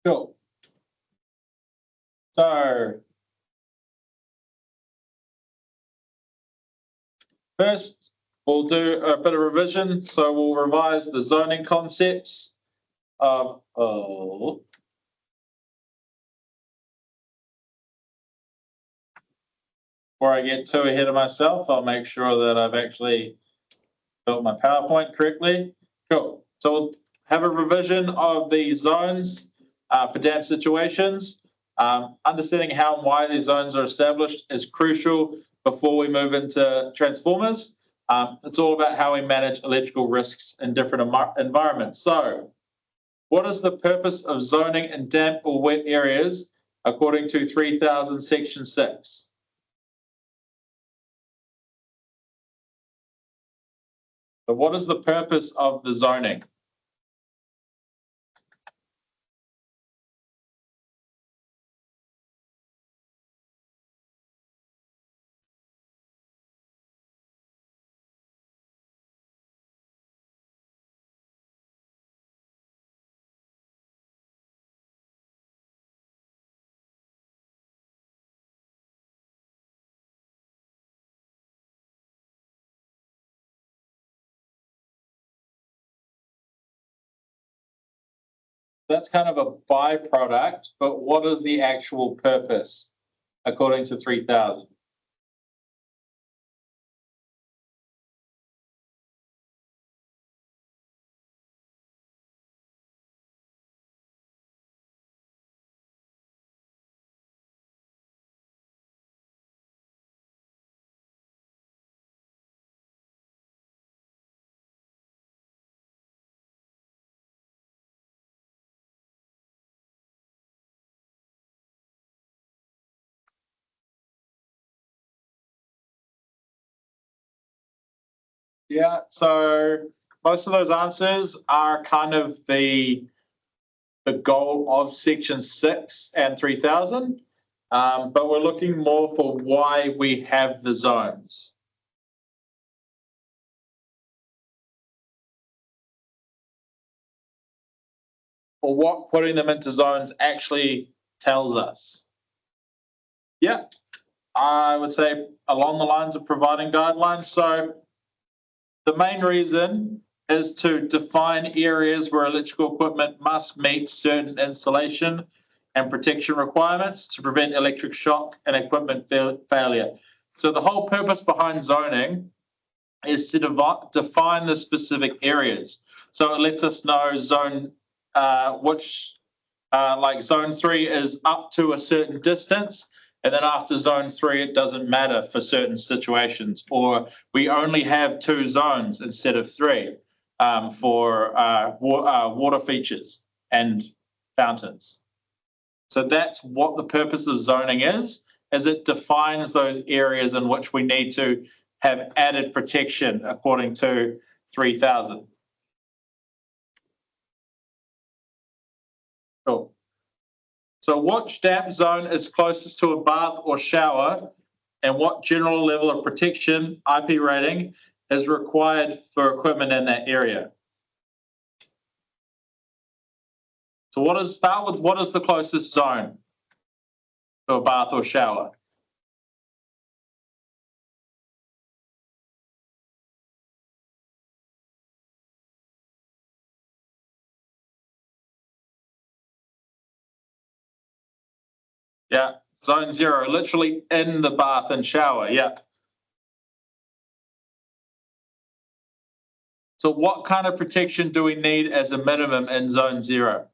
Cool. So first, we'll do a bit of revision. So we'll revise the zoning concepts of before I get too ahead of myself, I'll make sure that I've actually built my PowerPoint correctly. Cool. So we'll have a revision of the zones for damp situations. Understanding how and why these zones are established is crucial before we move into transformers. It's all about how we manage electrical risks in different environments. So what is the purpose of zoning in damp or wet areas according to 3000 section 6? So what is the purpose of the zoning? That's kind of a byproduct, but what is the actual purpose according to 3000? Yeah, so most of those answers are kind of the goal of section 6 and 3000, but we're looking more for why we have the zones. Or what putting them into zones actually tells us. Yeah, I would say along the lines of providing guidelines. So the main reason is to define areas where electrical equipment must meet certain installation and protection requirements to prevent electric shock and equipment failure. So the whole purpose behind zoning is to define the specific areas. So it lets us know zone like zone 3 is up to a certain distance, and then after zone 3 it doesn't matter for certain situations, or we only have 2 zones instead of 3 for water features and fountains. So that's what the purpose of zoning is it defines those areas in which we need to have added protection according to 3000. Cool. So what damp zone is closest to a bath or shower, and what general level of protection, IP rating, is required for equipment in that area? So start with what is the closest zone to a bath or shower? Yeah, zone 0, literally in the bath and shower. Yeah. So what kind of protection do we need as a minimum in zone 0?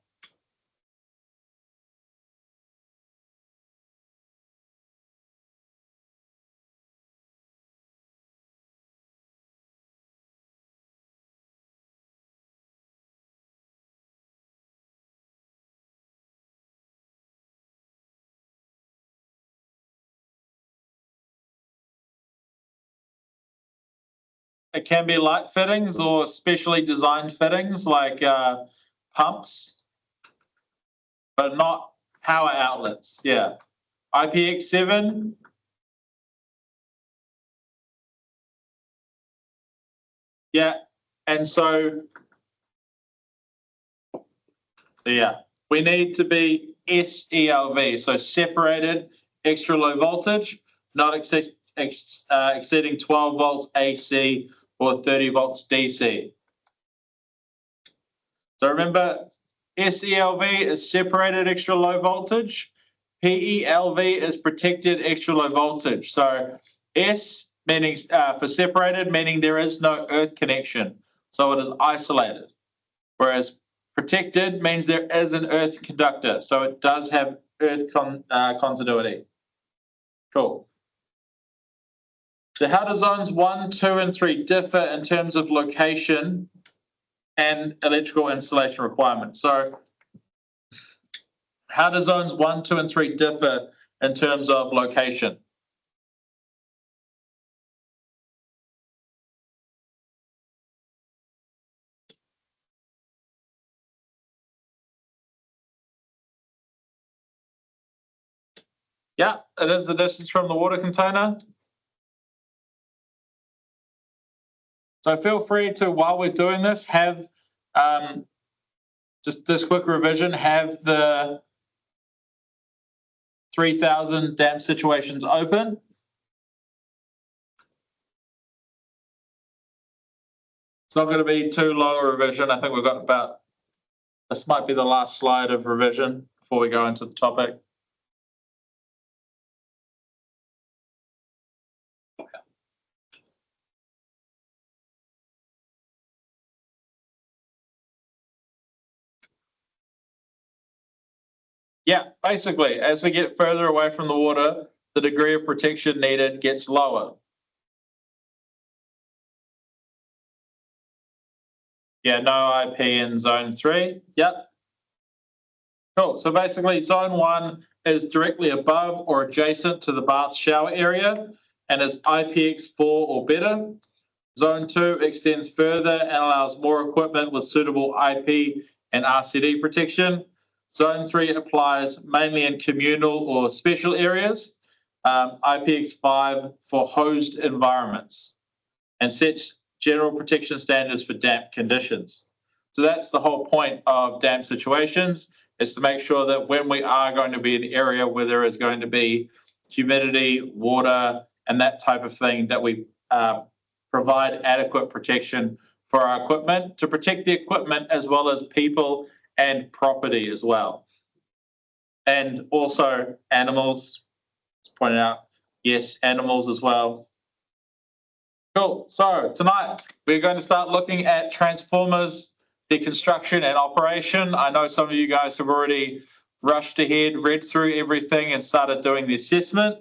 It can be light fittings or specially designed fittings like pumps, but not power outlets. Yeah. IPX7. Yeah. And so yeah, we need to be SELV, so separated extra low voltage, not exceeding 12 volts AC or 30 volts DC. So remember, SELV is separated extra low voltage. PELV is protected extra low voltage. So S meaning for separated, meaning there is no earth connection. So it is isolated. Whereas protected means there is an earth conductor. So it does have earth continuity. Cool. So how do zones 1, 2, and 3 differ in terms of location and electrical installation requirements? So how do zones 1, 2, and 3 differ in terms of location? Yeah, it is the distance from the water container. So feel free to, while we're doing this, have just this quick revision, have the 3000 damp situations open. It's not going to be too long a revision. I think we've got about, this might be the last slide of revision before we go into the topic. Yeah, basically, as we get further away from the water, the degree of protection needed gets lower. Yeah, no IP in zone 3. Yep. Cool. So basically, zone 1 is directly above or adjacent to the bath shower area and is IPX4 or better. Zone 2 extends further and allows more equipment with suitable IP and RCD protection. Zone 3 applies mainly in communal or special areas, IPX5 for hosed environments, and sets general protection standards for damp conditions. So that's the whole point of damp situations, is to make sure that when we are going to be in an area where there is going to be humidity, water, and that type of thing, that we provide adequate protection for our equipment, to protect the equipment as well as people and property as well. And also animals, let's point out, yes, animals as well. Cool. So tonight we're going to start looking at transformers, the construction and operation. I know some of you guys have already rushed ahead, read through everything and started doing the assessment.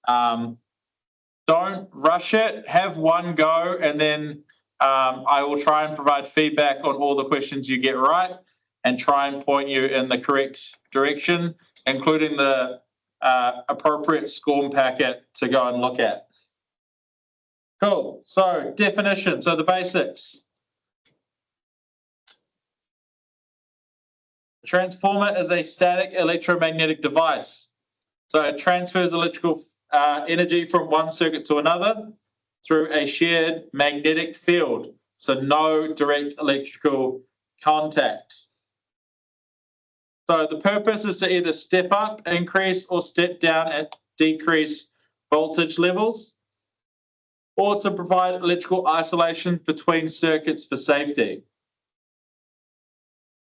Don't rush it. Have one go, and then I will try and provide feedback on all the questions you get right and try and point you in the correct direction, including the appropriate SCORM packet to go and look at. Cool. So definition. So the basics. A transformer is a static electromagnetic device. So it transfers electrical energy from one circuit to another through a shared magnetic field. So no direct electrical contact. So the purpose is to either step up, increase, or step down and decrease voltage levels, or to provide electrical isolation between circuits for safety,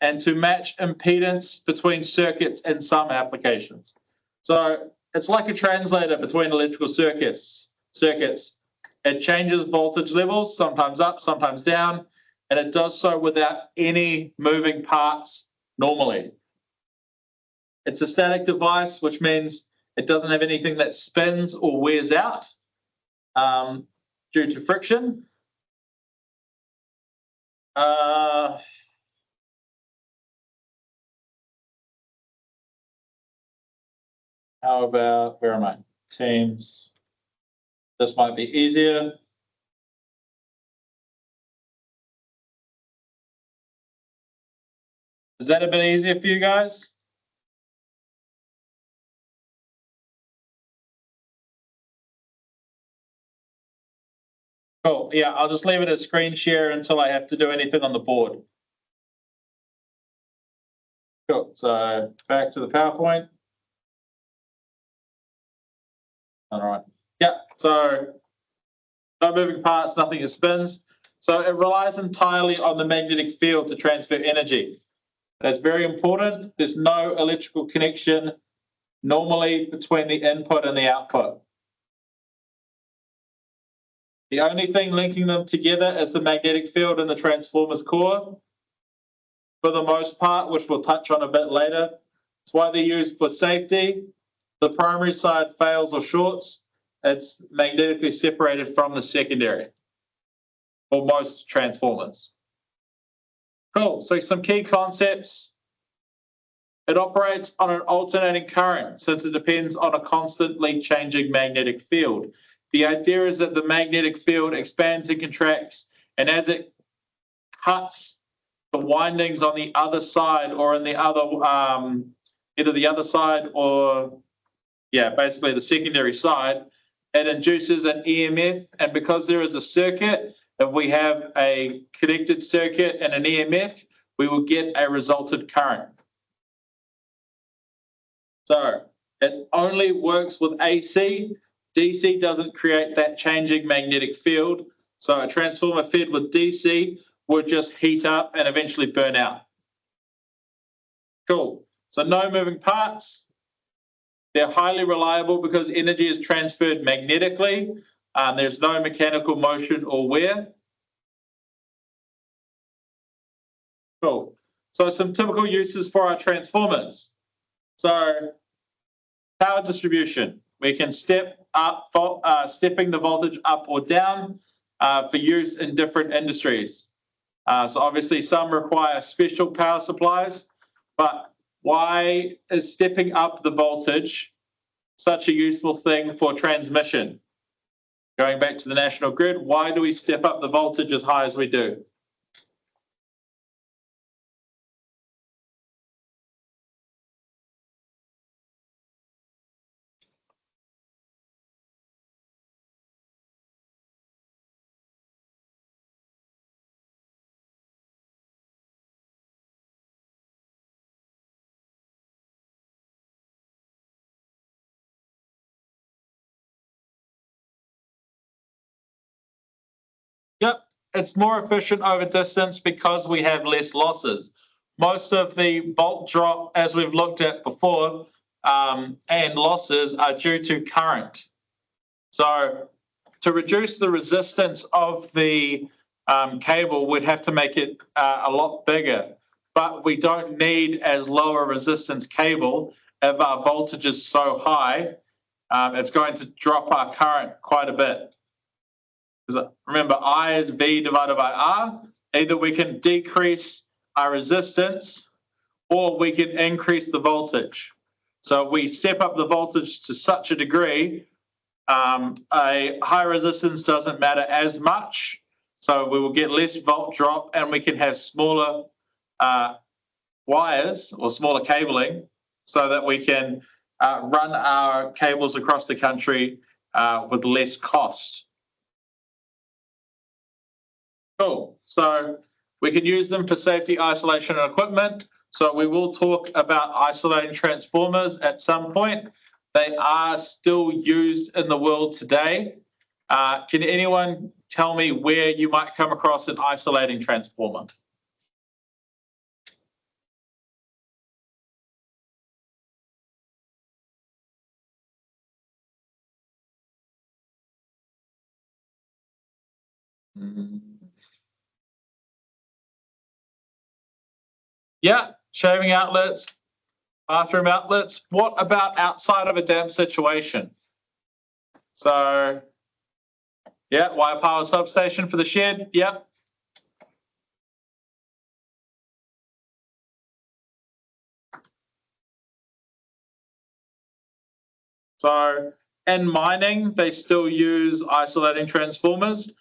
and to match impedance between circuits in some applications. So it's like a translator between electrical circuits. It changes voltage levels, sometimes up, sometimes down, and it does so without any moving parts normally. It's a static device, which means it doesn't have anything that spins or wears out due to friction. How about, where am I? Teams. This might be easier. Is that a bit easier for you guys? Cool. Yeah, I'll just leave it as screen share until I have to do anything on the board. Cool. So back to the PowerPoint. All right. Yeah. So no moving parts, nothing that spins. So it relies entirely on the magnetic field to transfer energy. That's very important. There's no electrical connection normally between the input and the output. The only thing linking them together is the magnetic field in the transformer's core. For the most part, which we'll touch on a bit later. It's why they're used for safety. The primary side fails or shorts, it's magnetically separated from the secondary for most transformers. Cool, so some key concepts. It operates on an alternating current since it depends on a constantly changing magnetic field. The idea is that the magnetic field expands and contracts, and as it cuts the windings on the other side or in the other, either the other side or, basically the secondary side, it induces an EMF. And because there is a circuit, if we have a connected circuit and an EMF, we will get a resultant current. So it only works with AC. DC doesn't create that changing magnetic field. So a transformer fed with DC would just heat up and eventually burn out. Cool. So no moving parts. They're highly reliable because energy is transferred magnetically. There's no mechanical motion or wear. Cool. So some typical uses for our transformers. So power distribution. We can step up, stepping the voltage up or down for use in different industries. So obviously some require special power supplies, but why is stepping up the voltage such a useful thing for transmission? Going back to the national grid, why do we step up the voltage as high as we do? Yep, it's more efficient over distance because we have less losses. Most of the volt drop, as we've looked at before, and losses are due to current. So to reduce the resistance of the cable, we'd have to make it a lot bigger, but we don't need as low a resistance cable. If our voltage is so high, it's going to drop our current quite a bit. Because remember, I is V divided by R. Either we can decrease our resistance or we can increase the voltage. So if we step up the voltage to such a degree, a high resistance doesn't matter as much. So we will get less volt drop and we can have smaller wires or smaller cabling so that we can run our cables across the country with less cost. Cool. So we can use them for safety, isolation, and equipment. So we will talk about isolating transformers at some point. They are still used in the world today. Can anyone tell me where you might come across an isolating transformer? Yeah, shaving outlets, bathroom outlets. What about outside of a dam situation? So, yeah, wire power substation for the shed. Yep. So in mining, they still use isolating transformers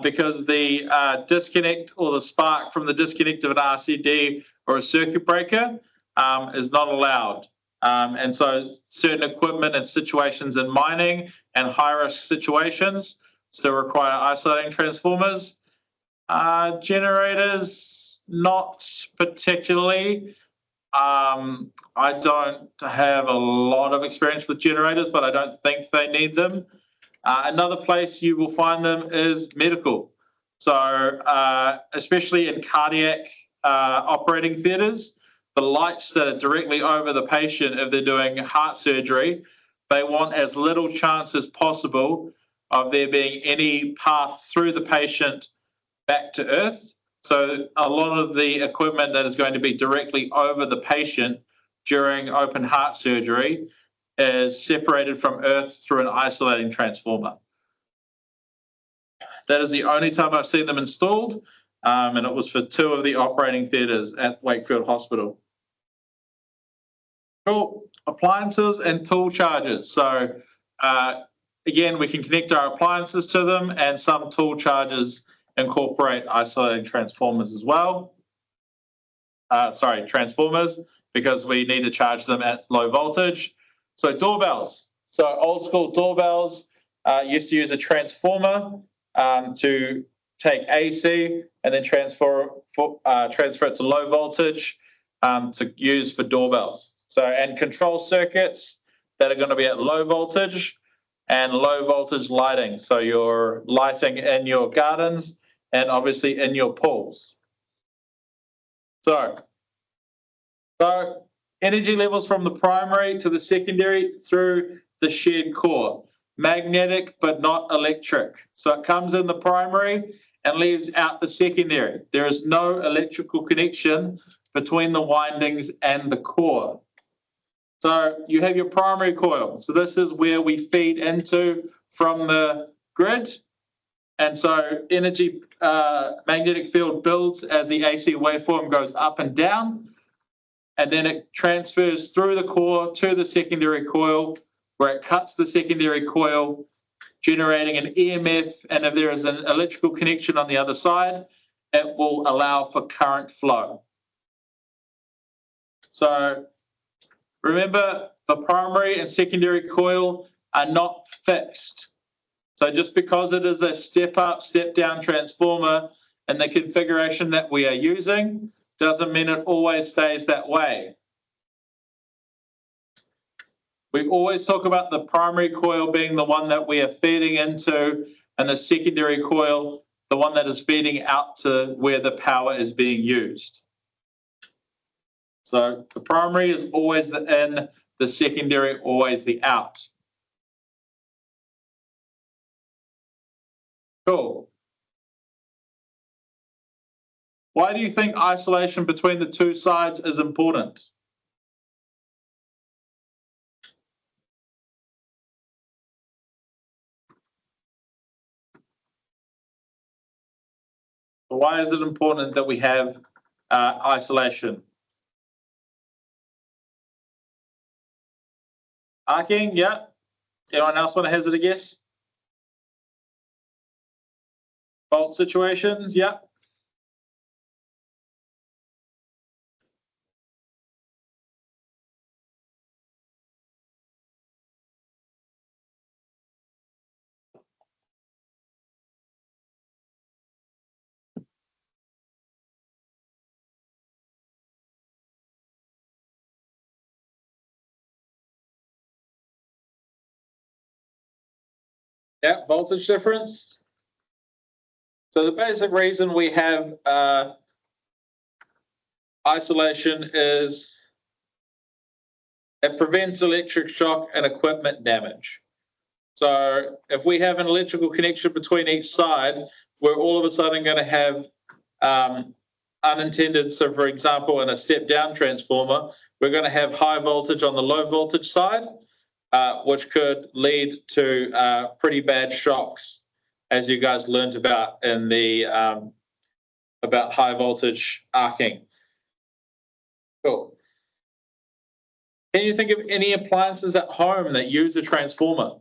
because the disconnect or the spark from the disconnect of an RCD or a circuit breaker is not allowed. And so certain equipment and situations in mining and high-risk situations still require isolating transformers. Generators, not particularly. I don't have a lot of experience with generators, but I don't think they need them. Another place you will find them is medical. So, especially in cardiac operating theatres, the lights that are directly over the patient, if they're doing heart surgery, they want as little chance as possible of there being any path through the patient back to earth. So a lot of the equipment that is going to be directly over the patient during open heart surgery is separated from earth through an isolating transformer. That is the only time I've seen them installed, and it was for 2 of the operating theatres at Wakefield Hospital. Cool. Appliances and tool chargers. So again, we can connect our appliances to them, and some tool chargers incorporate isolating transformers as well. Transformers, because we need to charge them at low voltage. So doorbells. So old school doorbells used to use a transformer to take AC and then transfer it to low voltage to use for doorbells. So, and control circuits that are going to be at low voltage and low voltage lighting. So you're lighting in your gardens and obviously in your pools. So energy levels from the primary to the secondary through the shared core. Magnetic but not electric. So it comes in the primary and leaves out the secondary. There is no electrical connection between the windings and the core. So you have your primary coil. So this is where we feed into from the grid. And so energy magnetic field builds as the AC waveform goes up and down. And then it transfers through the core to the secondary coil, where it cuts the secondary coil, generating an EMF. And if there is an electrical connection on the other side, it will allow for current flow. So remember, the primary and secondary coil are not fixed. So just because it is a step up, step down transformer in the configuration that we are using, doesn't mean it always stays that way. We always talk about the primary coil being the one that we are feeding into, and the secondary coil, the one that is feeding out to where the power is being used. So the primary is always the in, the secondary always the out. Cool. Why do you think isolation between the 2 sides is important? Why is it important that we have isolation? Arcing, yeah. Anyone else want to hazard a guess? Fault situations, yeah. Yeah, voltage difference. So the basic reason we have isolation is it prevents electric shock and equipment damage. So if we have an electrical connection between each side, we're all of a sudden going to have unintended. So for example, in a step down transformer, we're going to have high voltage on the low voltage side, which could lead to pretty bad shocks, as you guys learned about in the about high voltage arcing. Cool. Can you think of any appliances at home that use a transformer?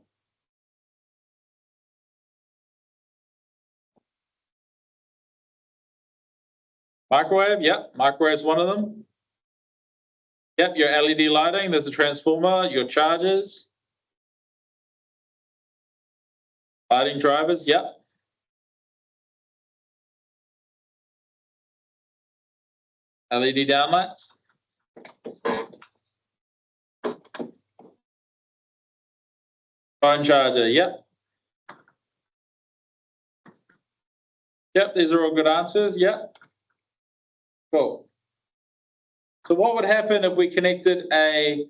Microwave, yep. Microwave's one of them. Yep, your LED lighting, there's a transformer, your chargers. Lighting drivers, yep. LED downlights. Phone charger, yep. Yep, these are all good answers, yep. Cool. So what would happen if we connected a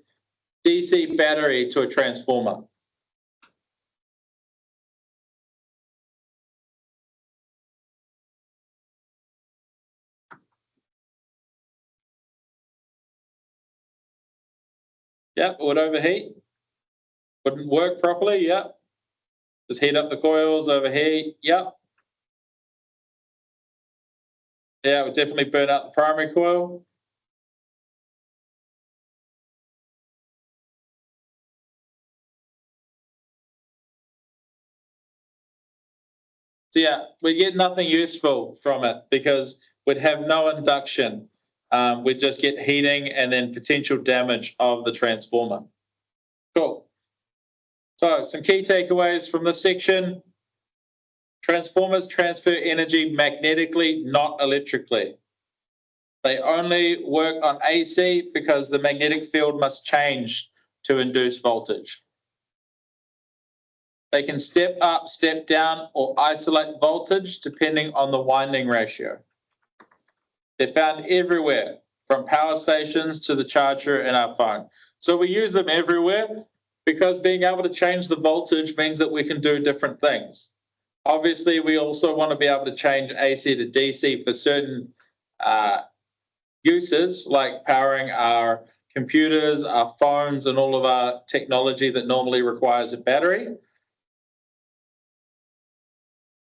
DC battery to a transformer? Yep, it would overheat. Wouldn't work properly, yep. Just heat up the coils, overheat, yep. Yeah, it would definitely burn out the primary coil. So yeah, we get nothing useful from it because we'd have no induction. We'd just get heating and then potential damage of the transformer. Cool. So some key takeaways from this section. Transformers transfer energy magnetically, not electrically. They only work on AC because the magnetic field must change to induce voltage. They can step up, step down, or isolate voltage depending on the winding ratio. They're found everywhere, from power stations to the charger in our phone. So we use them everywhere because being able to change the voltage means that we can do different things. Obviously, we also want to be able to change AC to DC for certain uses, like powering our computers, our phones, and all of our technology that normally requires a battery.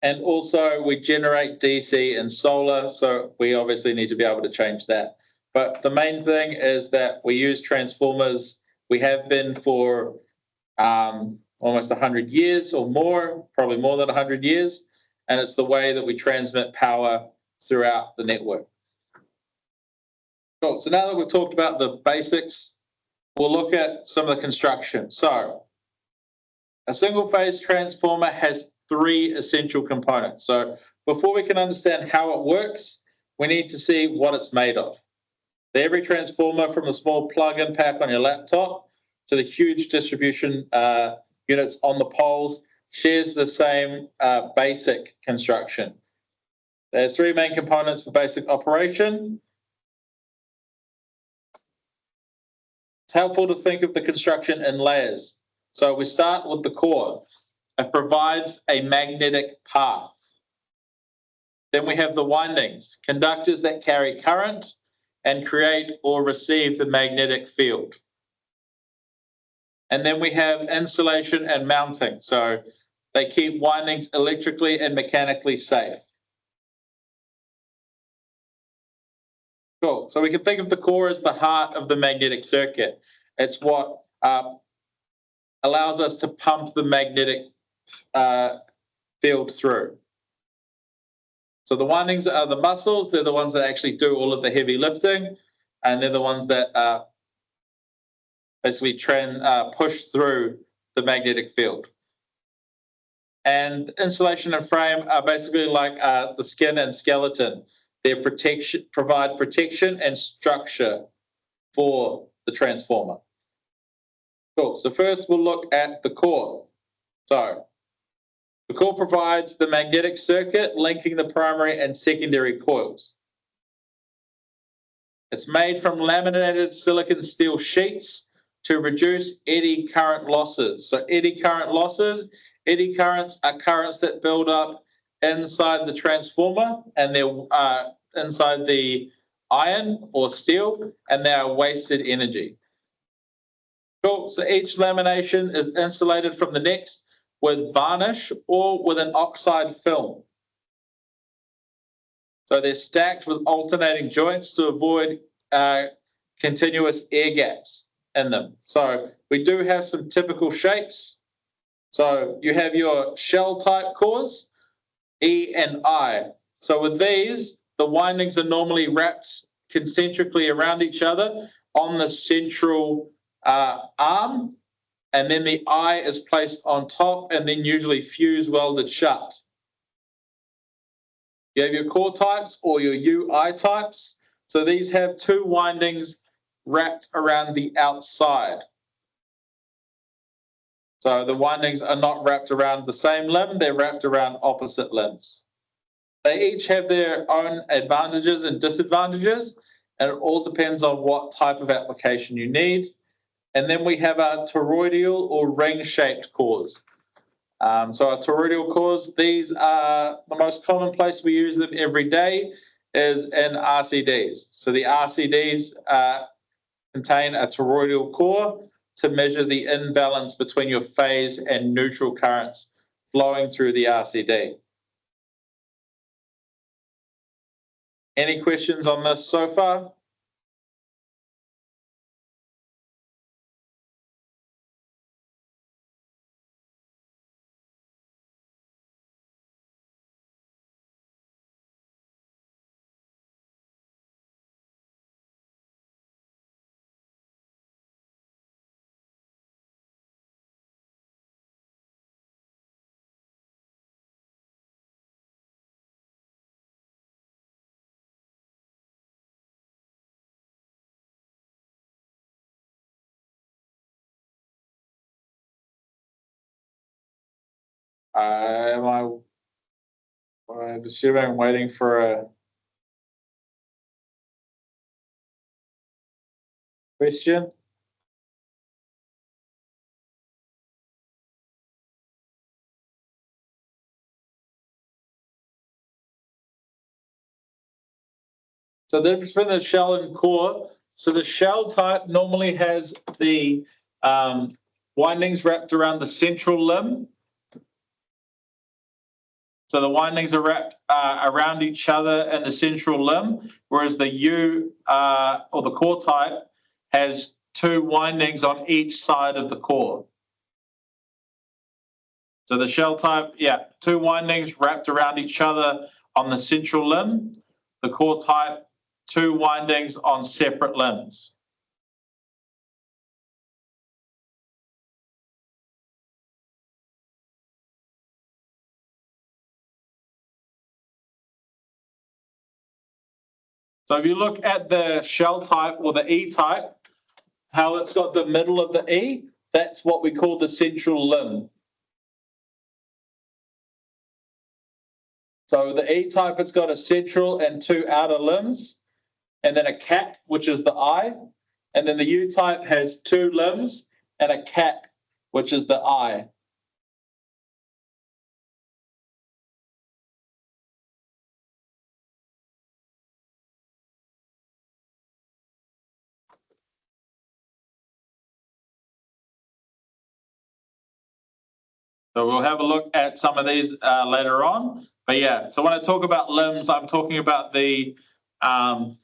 And also, we generate DC and solar, so we obviously need to be able to change that. But the main thing is that we use transformers. We have been for almost 100 years or more, probably more than 100 years. And it's the way that we transmit power throughout the network. Cool. So now that we've talked about the basics, we'll look at some of the construction. So a single phase transformer has three essential components. So before we can understand how it works, we need to see what it's made of. Every transformer, from the small plug-in pack on your laptop to the huge distribution units on the poles, shares the same basic construction. There's three main components for basic operation. It's helpful to think of the construction in layers. So we start with the core. It provides a magnetic path. Then we have the windings, conductors that carry current and create or receive the magnetic field. And then we have insulation and mounting. So they keep windings electrically and mechanically safe. Cool. So we can think of the core as the heart of the magnetic circuit. It's what allows us to pump the magnetic field through. So the windings are the muscles. They're the ones that actually do all of the heavy lifting, and they're the ones that basically push through the magnetic field. And insulation and frame are basically like the skin and skeleton. They provide protection and structure for the transformer. Cool. So first we'll look at the core. So the core provides the magnetic circuit linking the primary and secondary coils. It's made from laminated silicon steel sheets to reduce eddy current losses. So eddy currents are currents that build up inside the transformer, and they're inside the iron or steel, and they are wasted energy. Cool. So each lamination is insulated from the next with varnish or with an oxide film. So they're stacked with alternating joints to avoid continuous air gaps in them. So we do have some typical shapes. So you have your shell type cores, E and I. So with these, the windings are normally wrapped concentrically around each other on the central arm, and then the eye is placed on top and then usually fuse welded shut. You have your core types or your UI types. So these have two windings wrapped around the outside. So the windings are not wrapped around the same limb, they're wrapped around opposite limbs. They each have their own advantages and disadvantages, and it all depends on what type of application you need. And then we have our toroidal or ring-shaped cores. So our toroidal cores, these are the most common place we use them every day is in RCDs. So the RCDs contain a toroidal core to measure the imbalance between your phase and neutral currents flowing through the RCD. Any questions on this so far? I'm assuming I'm waiting for a question. So the difference between the shell and core. So the shell type normally has the windings wrapped around the central limb. So the windings are wrapped around each other in the central limb, whereas the U or the core type has two windings on each side of the core. So the shell type, yeah, two windings wrapped around each other on the central limb. The core type, two windings on separate limbs. So if you look at the shell type or the E type, how it's got the middle of the E, that's what we call the central limb. So the E type, it's got a central and two outer limbs, and then a cap, which is the eye. And then the U type has two limbs and a cap, which is the eye. So we'll have a look at some of these later on. But yeah, so when I talk about limbs, I'm talking about the, for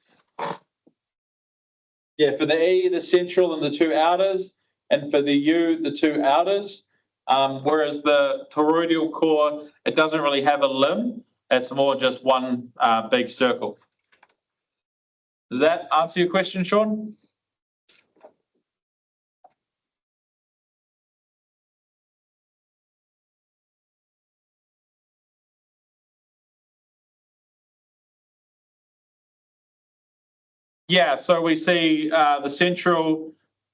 the E, the central and the two outers, and for the U, the two outers. Whereas the toroidal core, it doesn't really have a limb. It's more just one big circle. Does that answer your question, Sean? Yeah, so we see the central,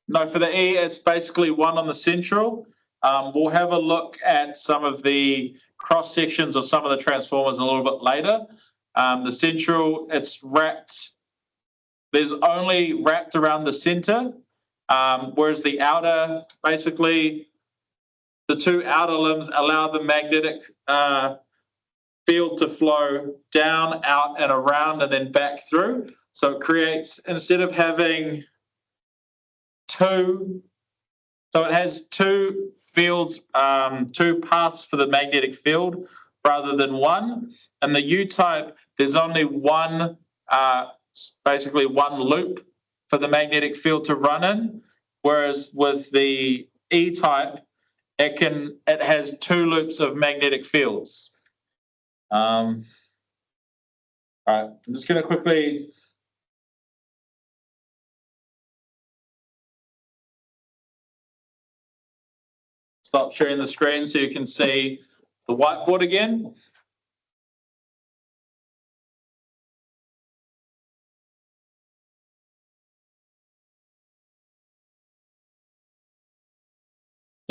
no, for the E, it's basically one on the central. We'll have a look at some of the cross sections of some of the transformers a little bit later. The central, it's wrapped, there's only wrapped around the center, whereas the outer, basically, the two outer limbs allow the magnetic field to flow down, out, and around, and then back through. So it creates, instead of having two, so it has two fields, two paths for the magnetic field rather than one. And the U type, there's only one, basically one loop for the magnetic field to run in. Whereas with the E type, it has two loops of magnetic fields. All right, I'm just going to quickly stop sharing the screen so you can see the whiteboard again.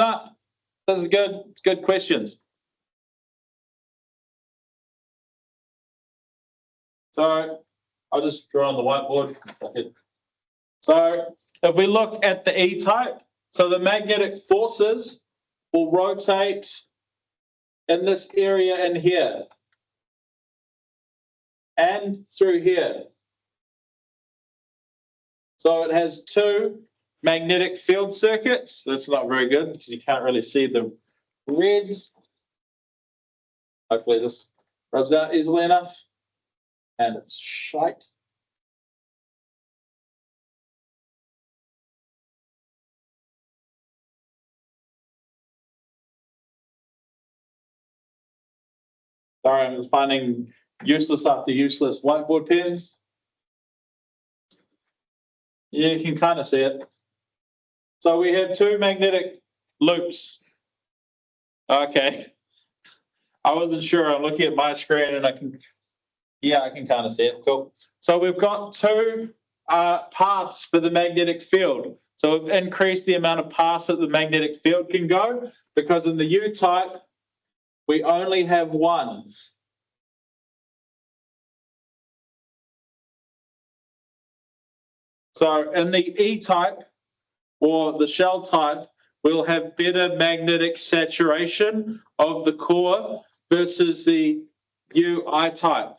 No, this is good. It's good questions. So I'll just draw on the whiteboard. Okay. So if we look at the E-type, so the magnetic forces will rotate in this area in here and through here. So it has two magnetic field circuits. That's not very good because you can't really see the red. Hopefully this rubs out easily enough. And it's shite. Sorry, I'm finding useless after useless whiteboard pens. Yeah, you can kind of see it. So we have two magnetic loops. Okay. I wasn't sure. I'm looking at my screen and I can kind of see it. Cool. So we've got two paths for the magnetic field. So we've increased the amount of paths that the magnetic field can go because in the U-type, we only have one. So in the E-type or the shell type, we'll have better magnetic saturation of the core versus the UI type.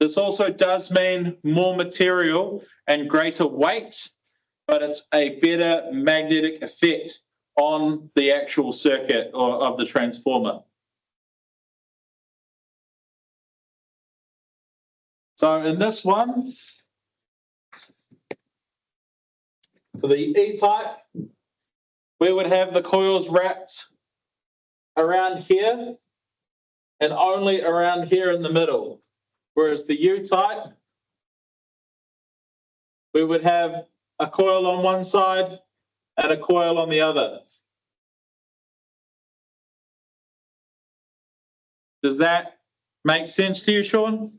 This also does mean more material and greater weight, but it's a better magnetic effect on the actual circuit or of the transformer. So in this one, for the E-type, we would have the coils wrapped around here and only around here in the middle. Whereas the U-type, we would have a coil on one side and a coil on the other. Does that make sense to you, Sean?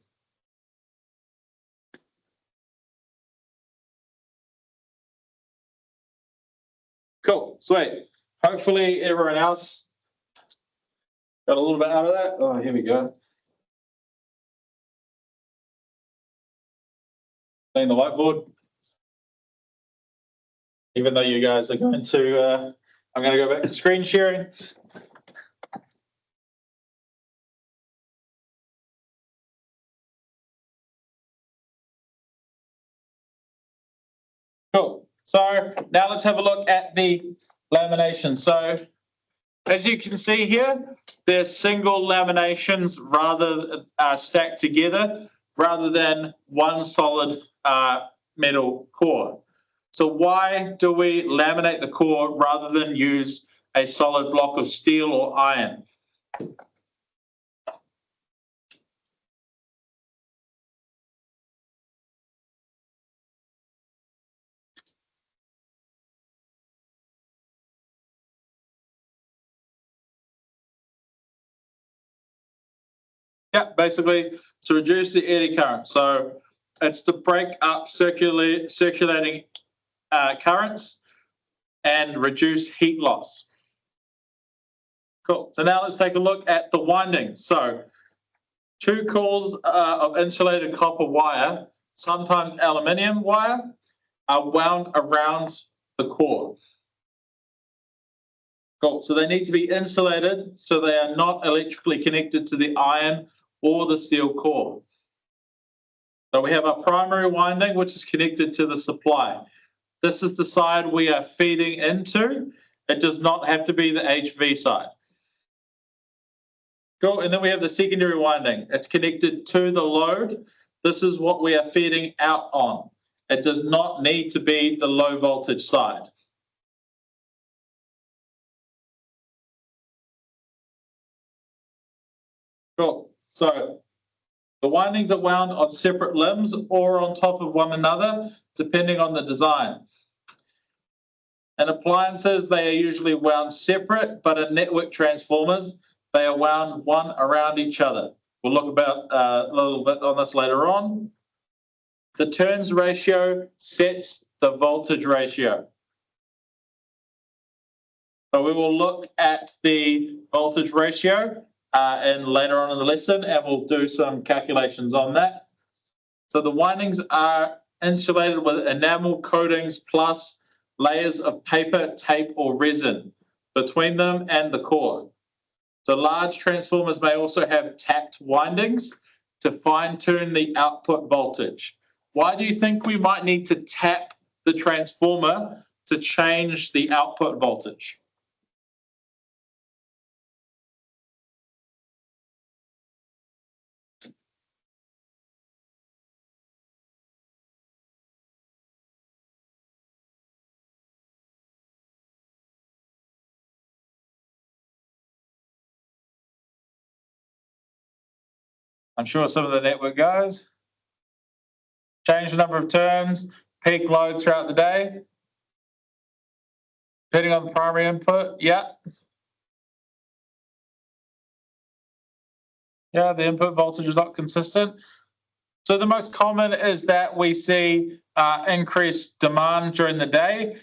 Cool, sweet. Hopefully everyone else got a little bit out of that. Oh, here we go. Clean the whiteboard. Even though you guys are going to, I'm going to go back to screen sharing. Cool. So now let's have a look at the lamination. So as you can see here, they're single laminations rather stacked together rather than one solid metal core. So why do we laminate the core rather than use a solid block of steel or iron? Yeah, basically to reduce the eddy current. So it's to break up circulating currents and reduce heat loss. Cool. So now let's take a look at the winding. So two coils of insulated copper wire, sometimes aluminium wire, are wound around the core. Cool. So they need to be insulated so they are not electrically connected to the iron or the steel core. So we have our primary winding, which is connected to the supply. This is the side we are feeding into. It does not have to be the HV side. Cool. And then we have the secondary winding. It's connected to the load. This is what we are feeding out on. It does not need to be the low voltage side. Cool. So the windings are wound on separate limbs or on top of one another, depending on the design. In appliances, they are usually wound separate, but in network transformers, they are wound one around each other. We'll look about a little bit on this later on. The turns ratio sets the voltage ratio. So we will look at the voltage ratio and later on in the lesson, and we'll do some calculations on that. So the windings are insulated with enamel coatings plus layers of paper, tape, or resin between them and the core. So large transformers may also have tapped windings to fine-tune the output voltage. Why do you think we might need to tap the transformer to change the output voltage? I'm sure some of the network guys. Change the number of terms, peak load throughout the day, depending on the primary input. Yeah. Yeah, the input voltage is not consistent. So the most common is that we see increased demand during the day,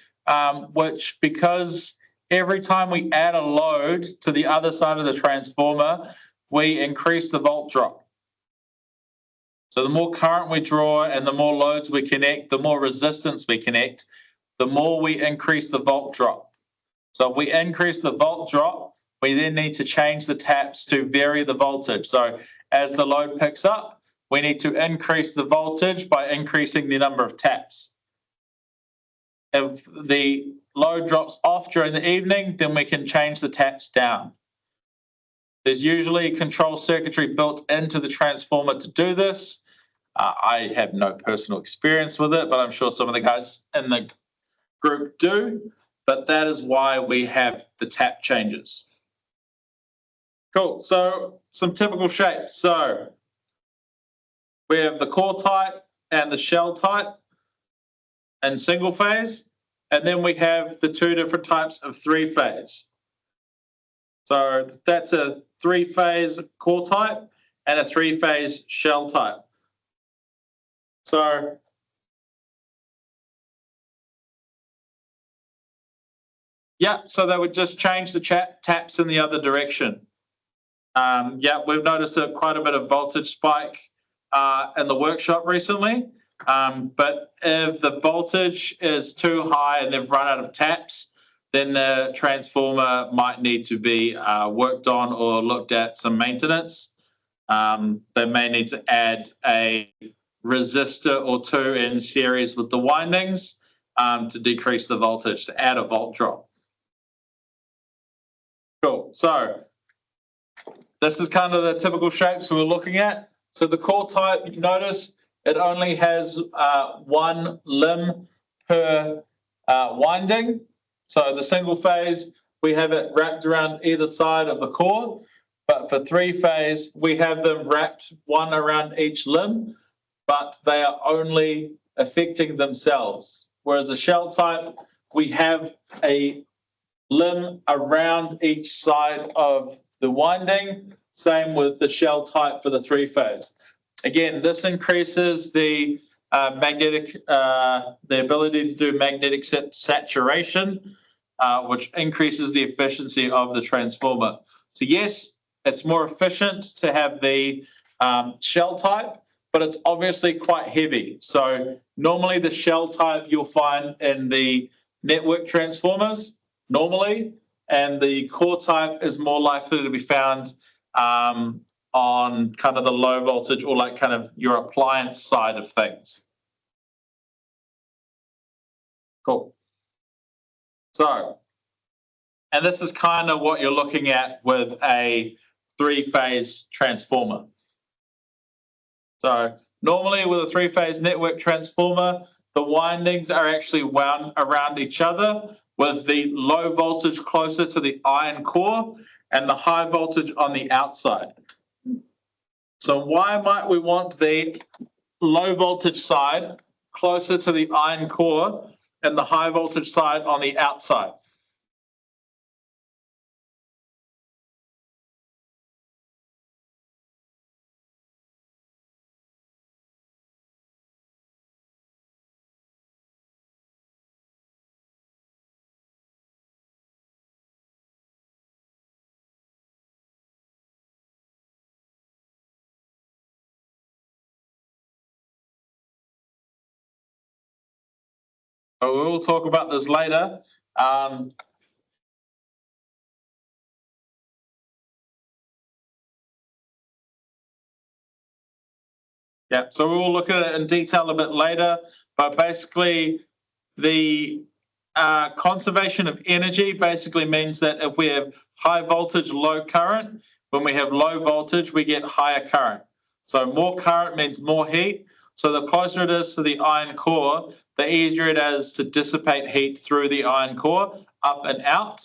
which because every time we add a load to the other side of the transformer, we increase the volt drop. So the more current we draw and the more loads we connect, the more resistance we connect, the more we increase the volt drop. So if we increase the volt drop, we then need to change the taps to vary the voltage. So as the load picks up, we need to increase the voltage by increasing the number of taps. If the load drops off during the evening, then we can change the taps down. There's usually control circuitry built into the transformer to do this. I have no personal experience with it, but I'm sure some of the guys in the group do. But that is why we have the tap changes. Cool. So some typical shapes. So we have the core type and the shell type and single phase. And then we have the two different types of three phase. So that's a three phase core type and a three phase shell type. So yeah, so they would just change the taps in the other direction. Yeah, we've noticed quite a bit of voltage spike in the workshop recently. But if the voltage is too high and they've run out of taps, then the transformer might need to be worked on or looked at some maintenance. They may need to add a resistor or two in series with the windings to decrease the voltage, to add a volt drop. Cool. So this is kind of the typical shapes we were looking at. So the core type, you notice it only has one limb per winding. So the single phase, we have it wrapped around either side of the core. But for three phase, we have them wrapped one around each limb, but they are only affecting themselves. Whereas the shell type, we have a limb around each side of the winding. Same with the shell type for the three phase. Again, this increases the the ability to do magnetic saturation, which increases the efficiency of the transformer. So yes, it's more efficient to have the shell type, but it's obviously quite heavy. So normally the shell type you'll find in the network transformers normally, and the core type is more likely to be found on kind of the low voltage or like kind of your appliance side of things. Cool. So, and this is kind of what you're looking at with a three-phase transformer. So normally with a three-phase network transformer, the windings are actually wound around each other with the low voltage closer to the iron core and the high voltage on the outside. So why might we want the low voltage side closer to the iron core and the high voltage side on the outside? but we will talk about this later. Yeah, so we will look at it in detail a bit later, but basically the conservation of energy basically means that if we have high voltage, low current, when we have low voltage, we get higher current. So more current means more heat. So the closer it is to the iron core, the easier it is to dissipate heat through the iron core up and out.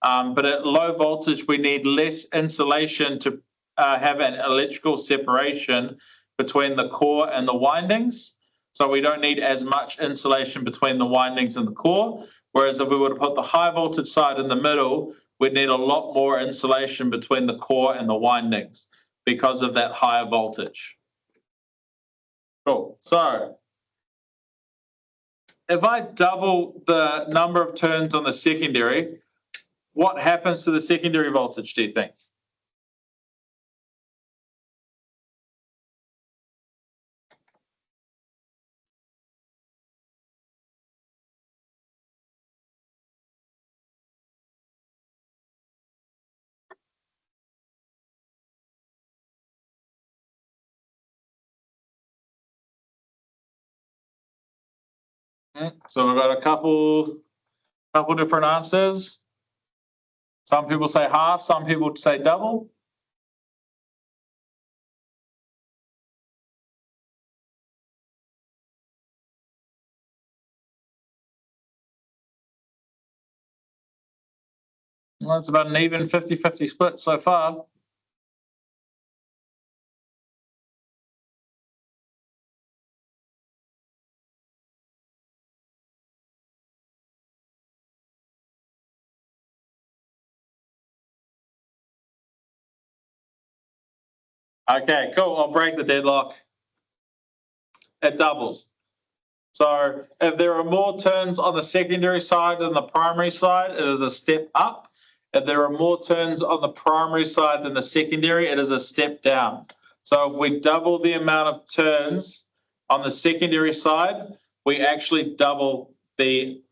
But at low voltage, we need less insulation to have an electrical separation between the core and the windings. So we don't need as much insulation between the windings and the core. Whereas if we were to put the high voltage side in the middle, we'd need a lot more insulation between the core and the windings because of that higher voltage. Cool. So if I double the number of turns on the secondary, what happens to the secondary voltage, do you think? So we've got a couple different answers. Some people say half, some people say double. Well, it's about an even 50-50 split so far. Okay, cool. I'll break the deadlock. It doubles. So if there are more turns on the secondary side than the primary side, it is a step up. If there are more turns on the primary side than the secondary, it is a step down. So if we double the amount of turns on the secondary side, we actually double the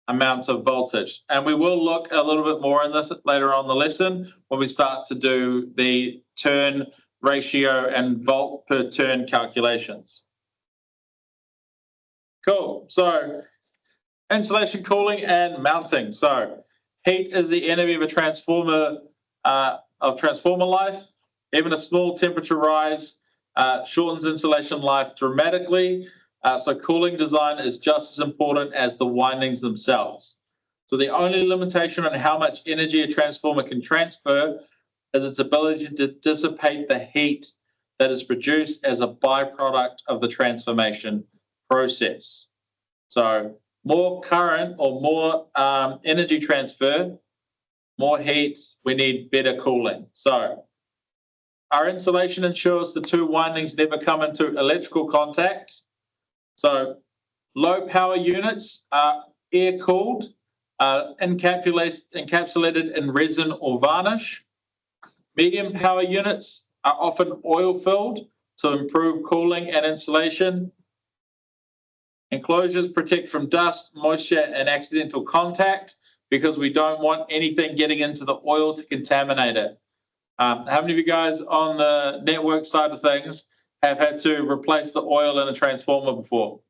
amounts of voltage. And we will look a little bit more in this later on the lesson when we start to do the turn ratio and volt per turn calculations. Cool. So insulation, cooling, and mounting. So heat is the enemy of a transformer of transformer life. Even a small temperature rise shortens insulation life dramatically. So cooling design is just as important as the windings themselves. So the only limitation on how much energy a transformer can transfer is its ability to dissipate the heat that is produced as a byproduct of the transformation process. So more current or more energy transfer, more heat, we need better cooling. So our insulation ensures the two windings never come into electrical contact. So low power units are air cooled, encapsulated in resin or varnish. Medium power units are often oil filled to improve cooling and insulation. Enclosures protect from dust, moisture, and accidental contact because we don't want anything getting into the oil to contaminate it. How many of you guys on the network side of things have had to replace the oil in a transformer before?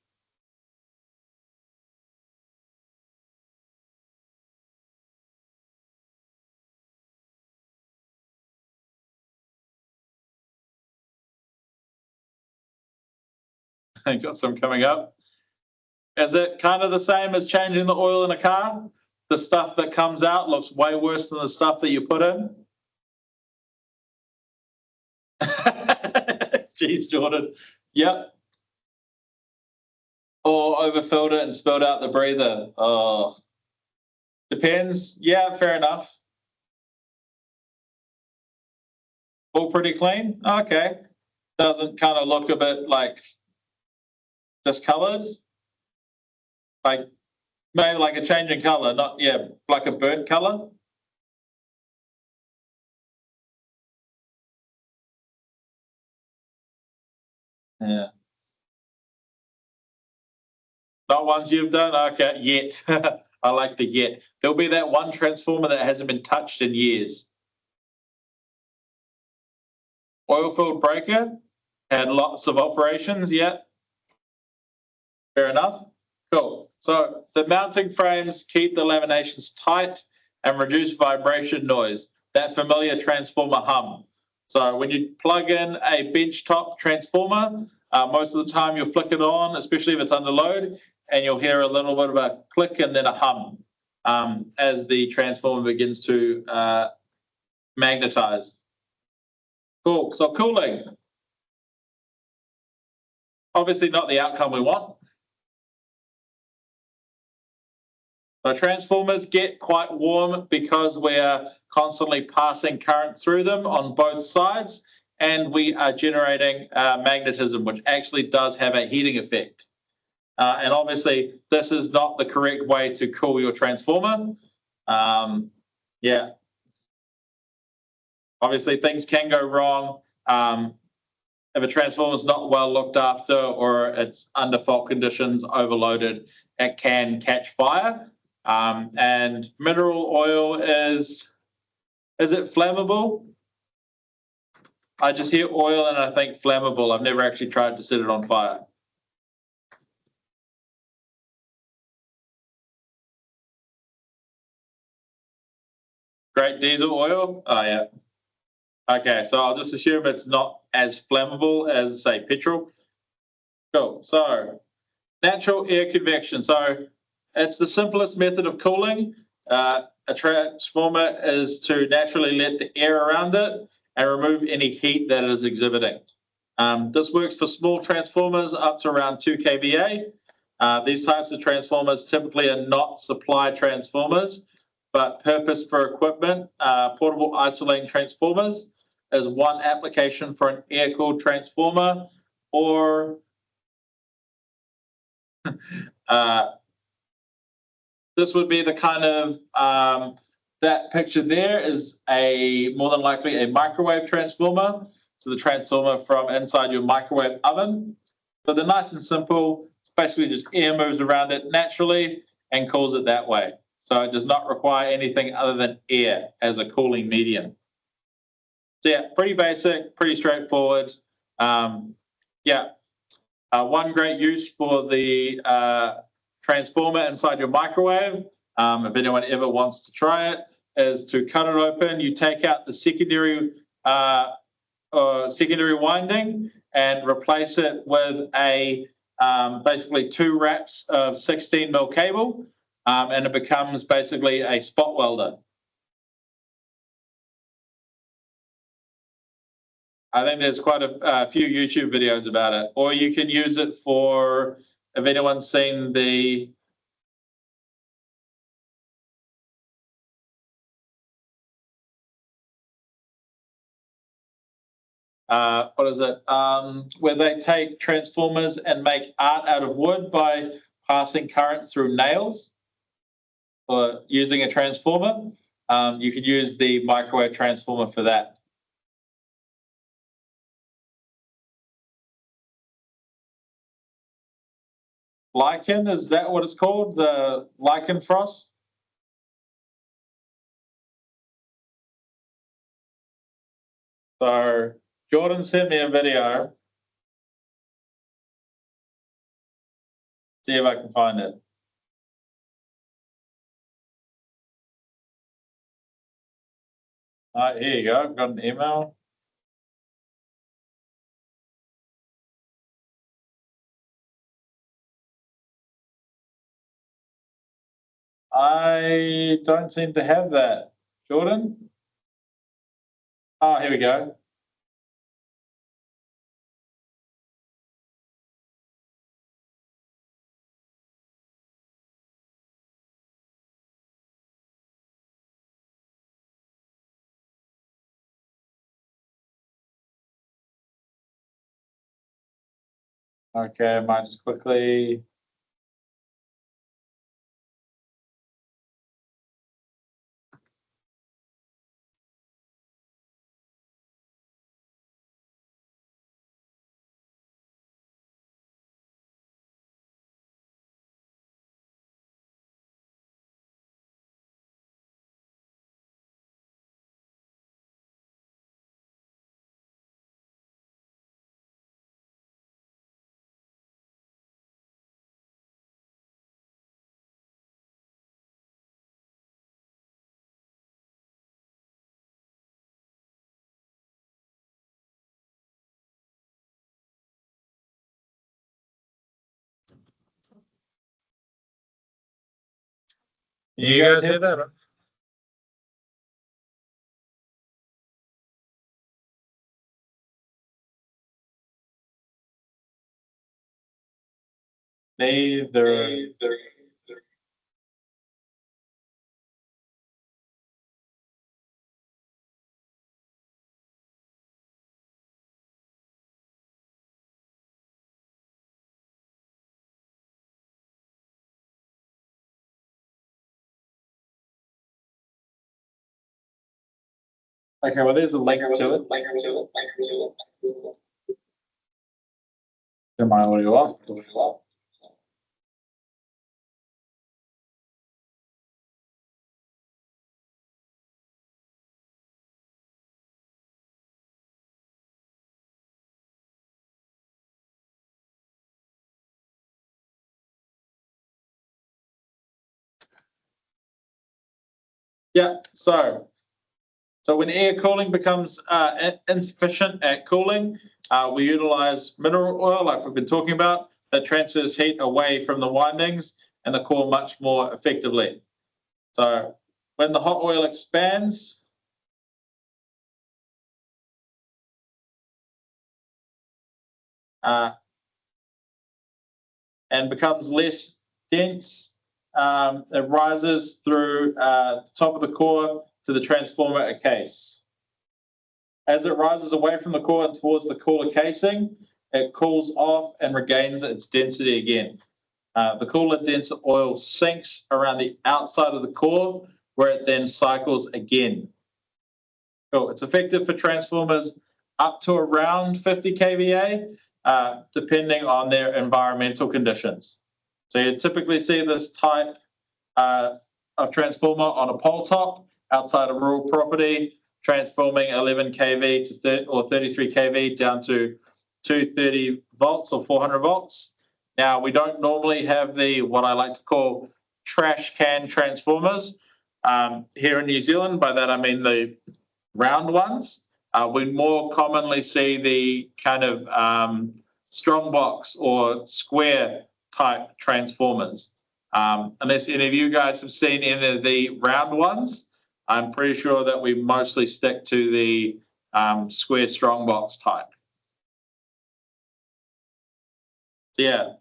I got some coming up. Is it kind of the same as changing the oil in a car? The stuff that comes out looks way worse than the stuff that you put in. Jeez, Jordan. Yep. Or overfilled it and spilled out the breather. Oh, depends. Yeah, fair enough. All pretty clean. Okay. Doesn't kind of look a bit like discolored. Like maybe like a change in color, not yeah, like a burnt color. Yeah. Not ones you've done? Okay, yet. I like the yet. There'll be that one transformer that hasn't been touched in years. Oil field breaker had lots of operations, yeah. Fair enough. Cool. So the mounting frames keep the laminations tight and reduce vibration noise, that familiar transformer hum. So when you plug in a benchtop transformer, most of the time you'll flick it on, especially if it's under load, and you'll hear a little bit of a click and then a hum as the transformer begins to magnetize. Cool. So cooling. Obviously not the outcome we want. So transformers get quite warm because we are constantly passing current through them on both sides, and we are generating magnetism, which actually does have a heating effect. And obviously, this is not the correct way to cool your transformer. Yeah. Obviously, things can go wrong. If a transformer is not well looked after or it's under fault conditions, overloaded, it can catch fire. And mineral oil is it flammable? I just hear oil and I think flammable. I've never actually tried to set it on fire. Great diesel oil? Oh, yeah. Okay, so I'll just assume it's not as flammable as, say, petrol. Cool. So, natural air convection. So, it's the simplest method of cooling. A transformer is to naturally let the air around it and remove any heat that it is exhibiting. This works for small transformers up to around 2 kVA. These types of transformers typically are not supply transformers, but purpose for equipment. Portable isolating transformers is one application for an air-cooled transformer, or this would be the kind of that picture there is a more than likely a microwave transformer. So the transformer from inside your microwave oven. So they're nice and simple. It's basically just air moves around it naturally and cools it that way. So it does not require anything other than air as a cooling medium. So yeah, pretty basic, pretty straightforward. Yeah, one great use for the transformer inside your microwave, if anyone ever wants to try it, is to cut it open. You take out the secondary winding and replace it with a basically 2 wraps of 16 mil cable, and it becomes basically a spot welder. I think there's quite a few YouTube videos about it, or you can use it for, if anyone's seen the what is it? Where they take transformers and make art out of wood by passing current through nails or using a transformer. You could use the microwave transformer for that. Lichen, is that what it's called? The lichen frost? So Jordan sent me a video. See if I can find it. All right, here you go. I've got an email. I don't seem to have that. Jordan? Oh, here we go. Okay, I might just quickly. You guys hear that? Neither. Okay, well, there's a link to it. Turn my audio off. Yeah, so when air cooling becomes insufficient at cooling, we utilize mineral oil, like we've been talking about, that transfers heat away from the windings and the core much more effectively. So when the hot oil expands, and becomes less dense, it rises through the top of the core to the transformer case. As it rises away from the core and towards the cooler casing, it cools off and regains its density again. The cooler, denser oil sinks around the outside of the core, where it then cycles again. Cool. It's effective for transformers up to around 50 kVA, depending on their environmental conditions. So you typically see this type of transformer on a pole top outside a rural property, transforming 11 kV to or 33 kV down to 230 volts or 400 volts. Now, we don't normally have the what I like to call trash can transformers here in New Zealand. By that, I mean the round ones. We more commonly see the kind of strong box or square type transformers. Unless any of you guys have seen any of the round ones, I'm pretty sure that we mostly stick to the square strong box type. So yeah,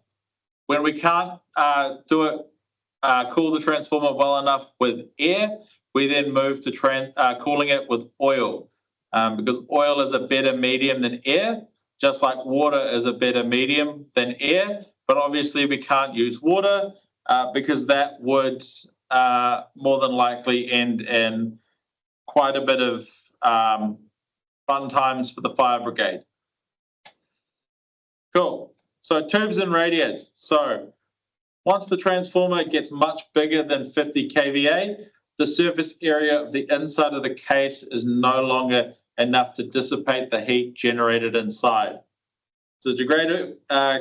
when we can't cool the transformer well enough with air, we then move to cooling it with oil, because oil is a better medium than air, just like water is a better medium than air. But obviously we can't use water because that would more than likely end in quite a bit of fun times for the fire brigade. Cool. So tubes and radiators. So once the transformer gets much bigger than 50 kVA, the surface area of the inside of the case is no longer enough to dissipate the heat generated inside. So to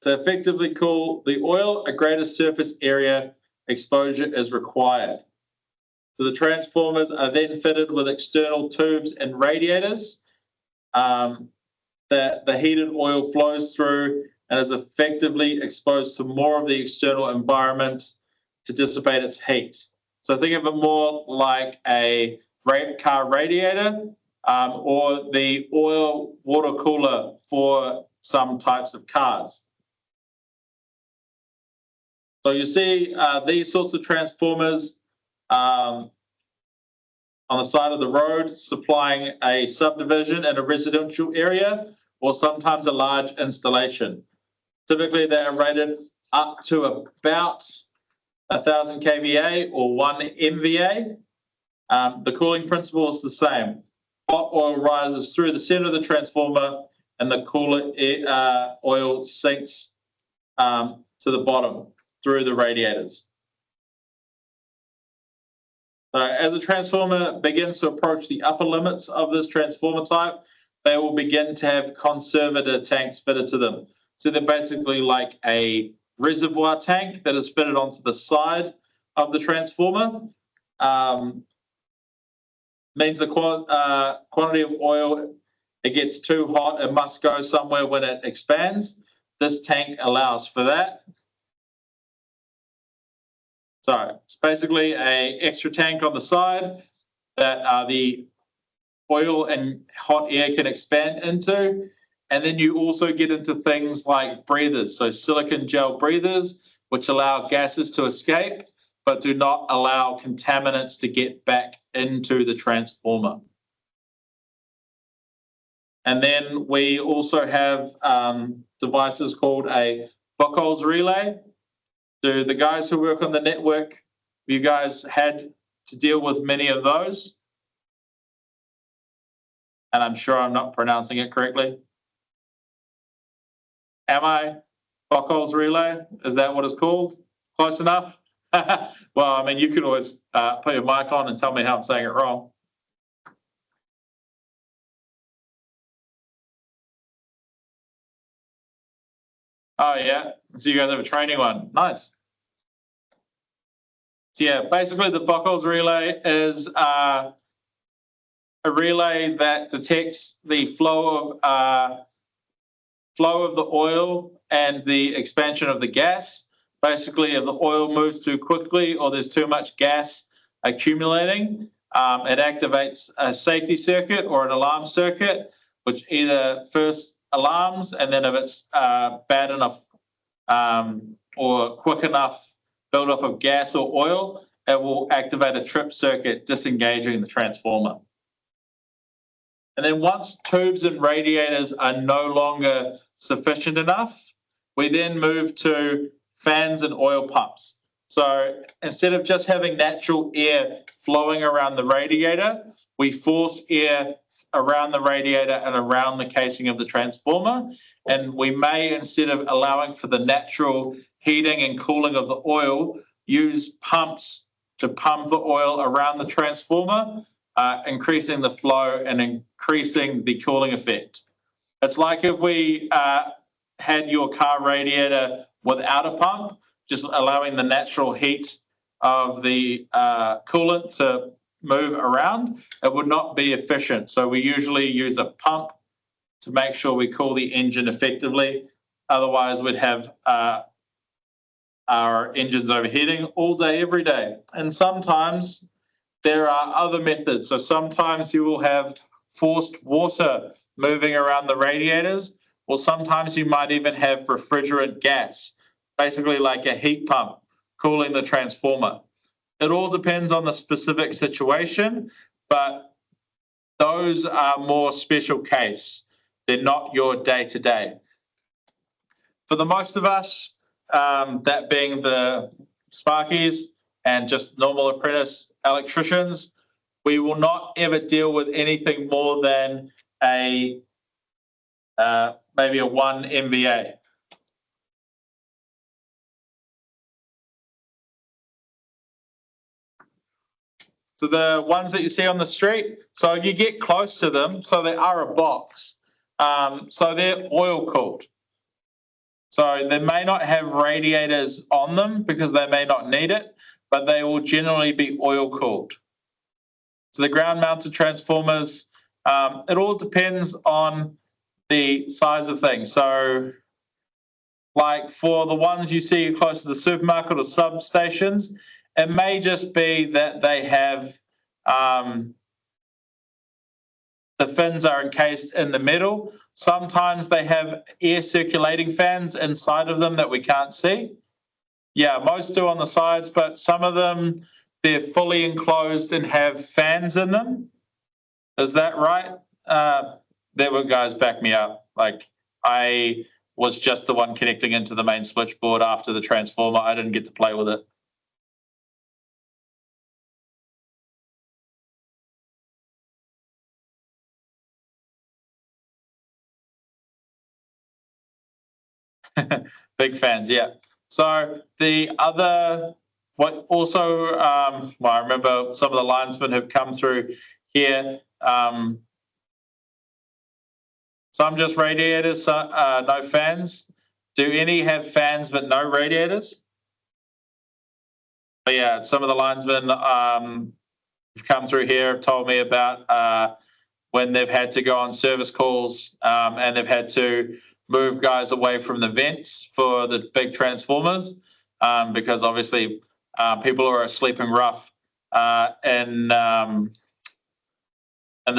effectively cool the oil, a greater surface area exposure is required. So the transformers are then fitted with external tubes and radiators that the heated oil flows through and is effectively exposed to more of the external environment to dissipate its heat. So think of it more like a car radiator or the oil water cooler for some types of cars. So you see these sorts of transformers on the side of the road supplying a subdivision in a residential area or sometimes a large installation. Typically, they are rated up to about 1,000 kVA or 1 MVA. The cooling principle is the same. Hot oil rises through the center of the transformer and the cooler oil sinks to the bottom through the radiators. So as a transformer begins to approach the upper limits of this transformer type, they will begin to have conservator tanks fitted to them. So they're basically like a reservoir tank that is fitted onto the side of the transformer. Means the quantity of oil, it gets too hot, it must go somewhere when it expands. This tank allows for that. So it's basically a extra tank on the side that the oil and hot air can expand into. And then you also get into things like breathers, so silicon gel breathers, which allow gases to escape, but do not allow contaminants to get back into the transformer. And then we also have devices called a Buchholz relay. So the guys who work on the network, you guys had to deal with many of those. And I'm sure I'm not pronouncing it correctly. Am I? Buchholz relay? Is that what it's called? Close enough? Well, I mean, you can always put your mic on and tell me how I'm saying it wrong. Oh, yeah. So you guys have a training one. Nice. So, yeah, basically the Buchholz relay is a relay that detects the flow of the oil and the expansion of the gas. Basically, if the oil moves too quickly or there's too much gas accumulating, it activates a safety circuit or an alarm circuit, which either first alarms, and then if it's bad enough or quick enough buildup of gas or oil, it will activate a trip circuit, disengaging the transformer. And then once tubes and radiators are no longer sufficient enough, we then move to fans and oil pumps. So instead of just having natural air flowing around the radiator, we force air around the radiator and around the casing of the transformer. And we may, instead of allowing for the natural heating and cooling of the oil, use pumps to pump the oil around the transformer, increasing the flow and increasing the cooling effect. It's like if we had your car radiator without a pump, just allowing the natural heat of the coolant to move around, it would not be efficient. So we usually use a pump to make sure we cool the engine effectively. Otherwise, we'd have our engines overheating all day, every day. And sometimes there are other methods. So sometimes you will have forced water moving around the radiators, or sometimes you might even have refrigerant gas, basically like a heat pump cooling the transformer. It all depends on the specific situation, but those are more special case. They're not your day-to-day. For the most of us, that being the Sparkies and just normal apprentice electricians, we will not ever deal with anything more than a maybe a 1 MVA. So the ones that you see on the street, so you get close to them, so they are a box. So they're oil cooled. So they may not have radiators on them because they may not need it, but they will generally be oil cooled. So the ground mounted transformers, it all depends on the size of things. So like for the ones you see close to the supermarket or substations, it may just be that they have the fins are encased in the metal. Sometimes they have air circulating fans inside of them that we can't see. Yeah, most do on the sides, but some of them, they're fully enclosed and have fans in them. Is that right? There were guys back me up. Like I was just the one connecting into the main switchboard after the transformer. I didn't get to play with it. Big fans, yeah. So the other, what also, well, I remember some of the linesmen have come through here. Some just radiators, no fans. Do any have fans but no radiators? But yeah, some of the linesmen who've come through here have told me about when they've had to go on service calls and they've had to move guys away from the vents for the big transformers because obviously people who are sleeping rough in the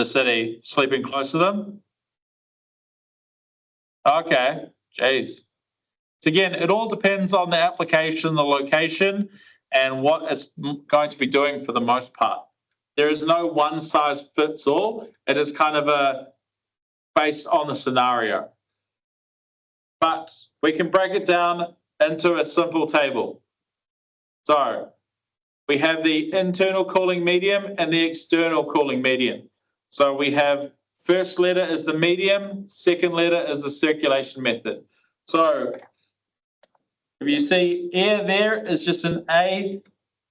city, sleeping close to them. Okay, geez. So again, it all depends on the application, the location, and what it's going to be doing for the most part. There is no one size fits all. It is kind of based on the scenario. But we can break it down into a simple table. So we have the internal cooling medium and the external cooling medium. So we have first letter is the medium, second letter is the circulation method. So if you see air there is just an A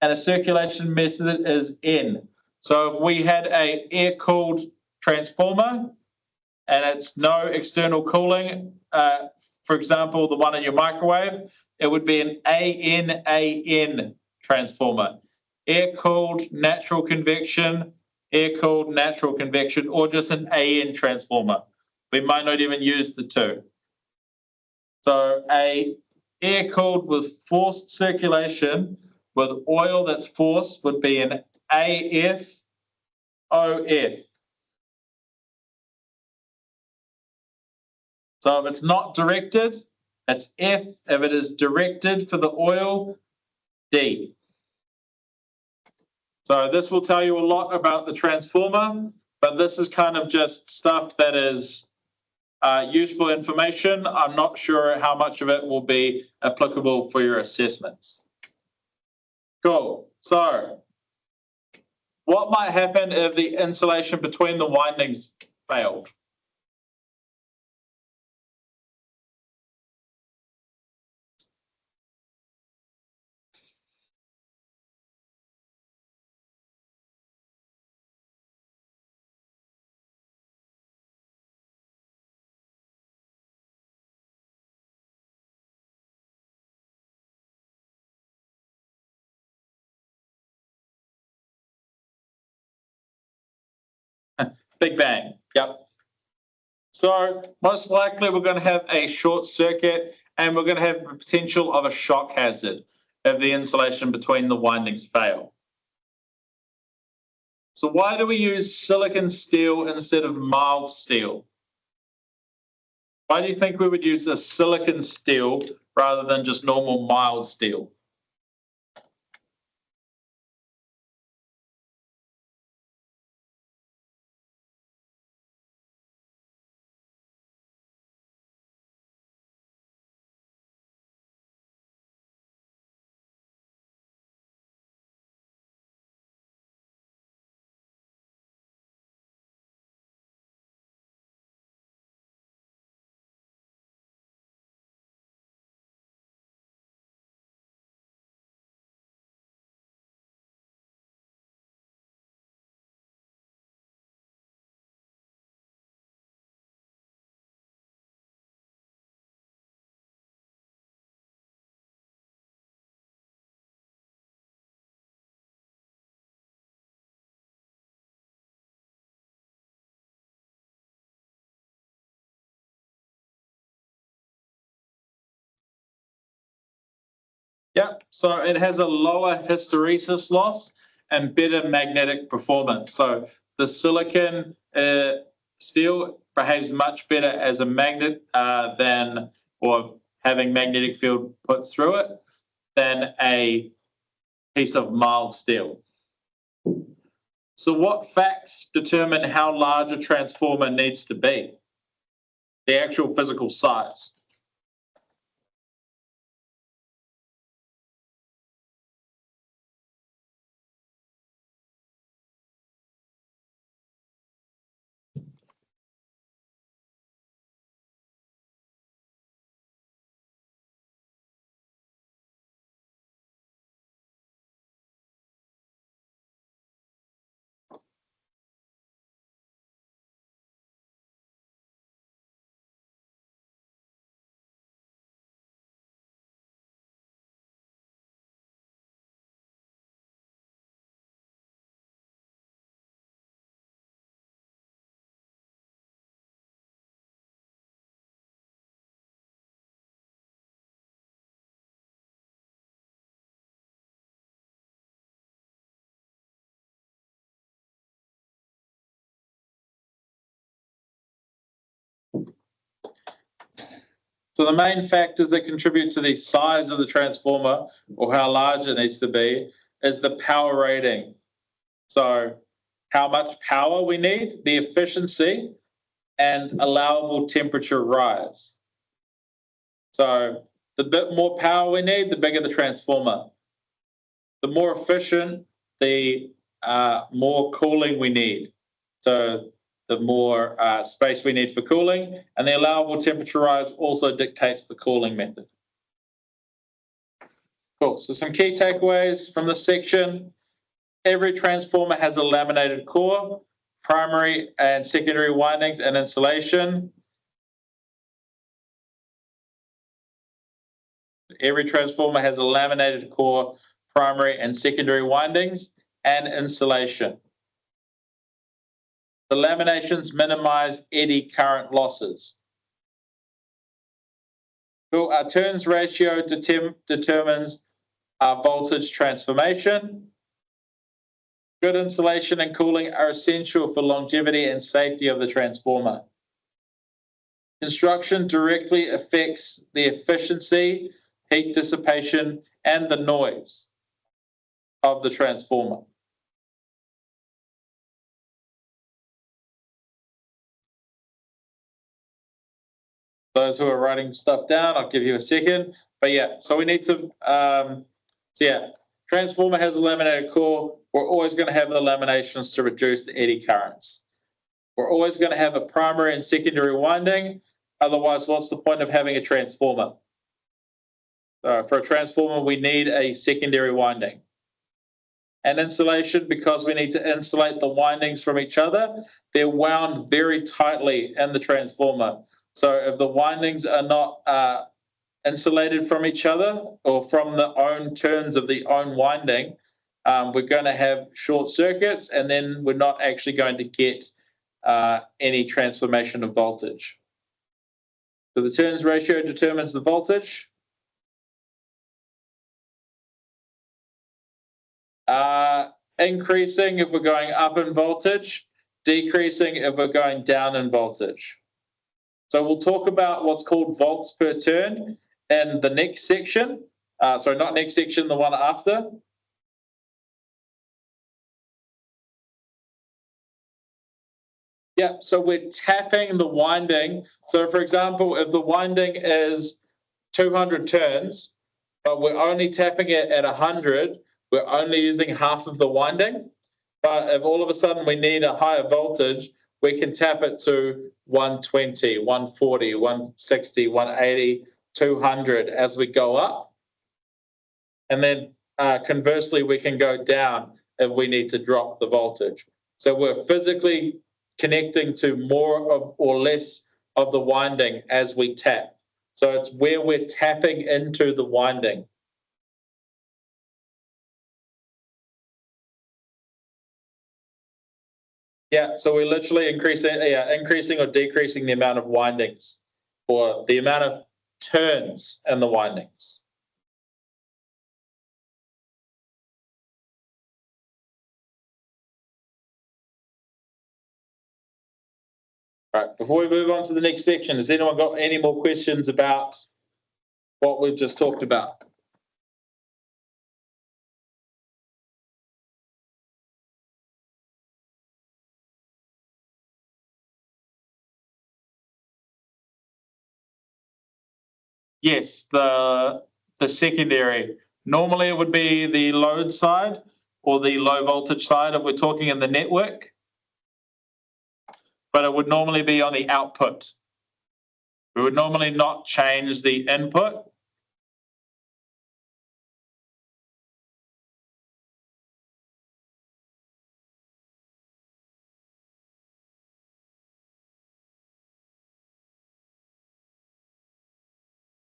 and a circulation method is N. So if we had a air-cooled transformer and it's no external cooling, for example, the one in your microwave, it would be an AN transformer. Air-cooled natural convection, air-cooled natural convection, or just an AN transformer. We might not even use the two. So a air-cooled with forced circulation with oil that's forced would be an AFOF. So if it's not directed, it's F. If it is directed for the oil, D. So this will tell you a lot about the transformer, but this is kind of just stuff that is useful information. I'm not sure how much of it will be applicable for your assessments. Cool. So what might happen if the insulation between the windings failed? Big bang. Yep. So most likely we're going to have a short circuit and we're going to have the potential of a shock hazard if the insulation between the windings fail. So why do we use silicon steel instead of mild steel? Why do you think we would use a silicon steel rather than just normal mild steel? Yep, so it has a lower hysteresis loss and better magnetic performance. So the silicon steel behaves much better as a magnet than, or having magnetic field put through it, than a piece of mild steel. So what facts determine how large a transformer needs to be? The actual physical size. So the main factors that contribute to the size of the transformer or how large it needs to be is the power rating. So how much power we need, the efficiency, and allowable temperature rise. So the bit more power we need, the bigger the transformer. The more efficient, the more cooling we need. So the more space we need for cooling, and the allowable temperature rise also dictates the cooling method. Cool, so some key takeaways from this section. Every transformer has a laminated core, primary and secondary windings and insulation. Every transformer has a laminated core, primary and secondary windings and insulation. The laminations minimize eddy current losses. Cool. Our turns ratio determines our voltage transformation. Good insulation and cooling are essential for longevity and safety of the transformer. Construction directly affects the efficiency, heat dissipation, and the noise of the transformer. Those who are writing stuff down, I'll give you a second. But yeah, so we need to, transformer has a laminated core. We're always going to have the laminations to reduce the eddy currents. We're always going to have a primary and secondary winding. Otherwise, what's the point of having a transformer? For a transformer, we need a secondary winding. And insulation, because we need to insulate the windings from each other, they're wound very tightly in the transformer. So if the windings are not insulated from each other or from the own turns of the own winding, we're going to have short circuits, and then we're not actually going to get any transformation of voltage. So the turns ratio determines the voltage. Increasing if we're going up in voltage, decreasing if we're going down in voltage. So we'll talk about what's called volts per turn in the next section. Sorry, not next section, the one after. Yeah, so we're tapping the winding. So for example, if the winding is 200 turns, but we're only tapping it at 100, we're only using half of the winding. But if all of a sudden we need a higher voltage, we can tap it to 120, 140, 160, 180, 200 as we go up. And then conversely, we can go down if we need to drop the voltage. So we're physically connecting to more of or less of the winding as we tap. So it's where we're tapping into the winding. Yeah, so we're literally increasing or decreasing the amount of windings or the amount of turns in the windings. All right, before we move on to the next section, has anyone got any more questions about what we've just talked about? Yes, the secondary. Normally it would be the load side or the low voltage side if we're talking in the network, but it would normally be on the output. We would normally not change the input.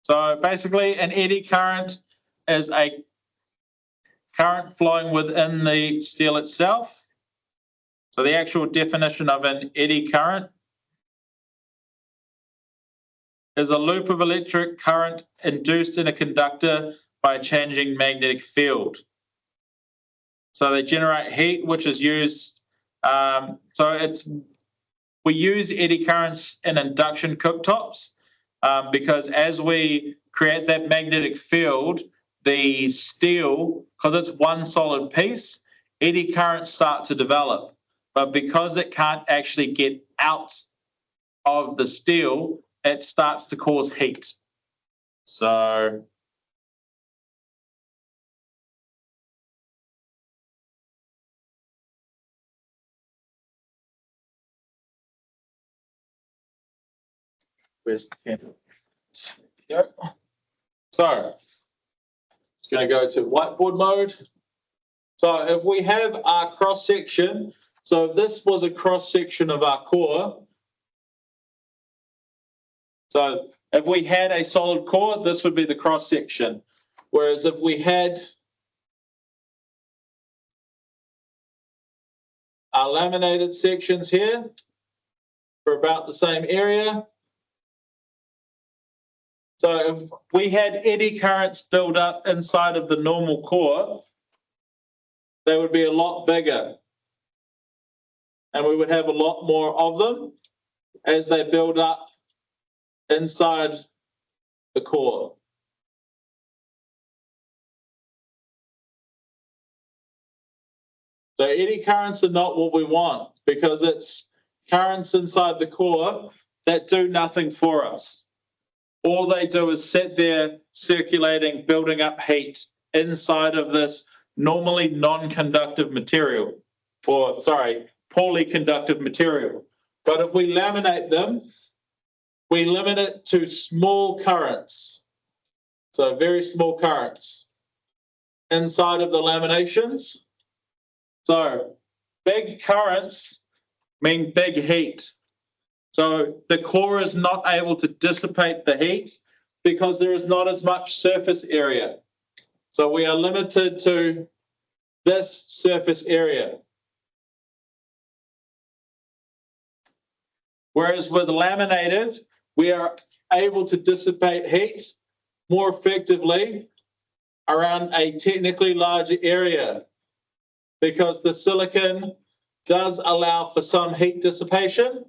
So basically an eddy current is a current flowing within the steel itself. So the actual definition of an eddy current is a loop of electric current induced in a conductor by a changing magnetic field. So they generate heat, which is used. We use eddy currents in induction cooktops. because as we create that magnetic field, the steel, because it's one solid piece, eddy currents start to develop. But because it can't actually get out of the steel, it starts to cause heat. So where's the pen? Yep. So it's going to go to whiteboard mode. So if we have our cross section, so if this was a cross section of our core, so if we had a solid core, this would be the cross section. Whereas if we had our laminated sections here for about the same area. So if we had eddy currents build up inside of the normal core, they would be a lot bigger. And we would have a lot more of them as they build up inside the core. So eddy currents are not what we want because it's currents inside the core that do nothing for us. All they do is sit there circulating, building up heat inside of this normally non-conductive material, or sorry, poorly conductive material. But if we laminate them, we limit it to small currents. So very small currents inside of the laminations. So big currents mean big heat. So the core is not able to dissipate the heat because there is not as much surface area. So we are limited to this surface area. Whereas with laminated, we are able to dissipate heat more effectively around a technically larger area because the silicon does allow for some heat dissipation.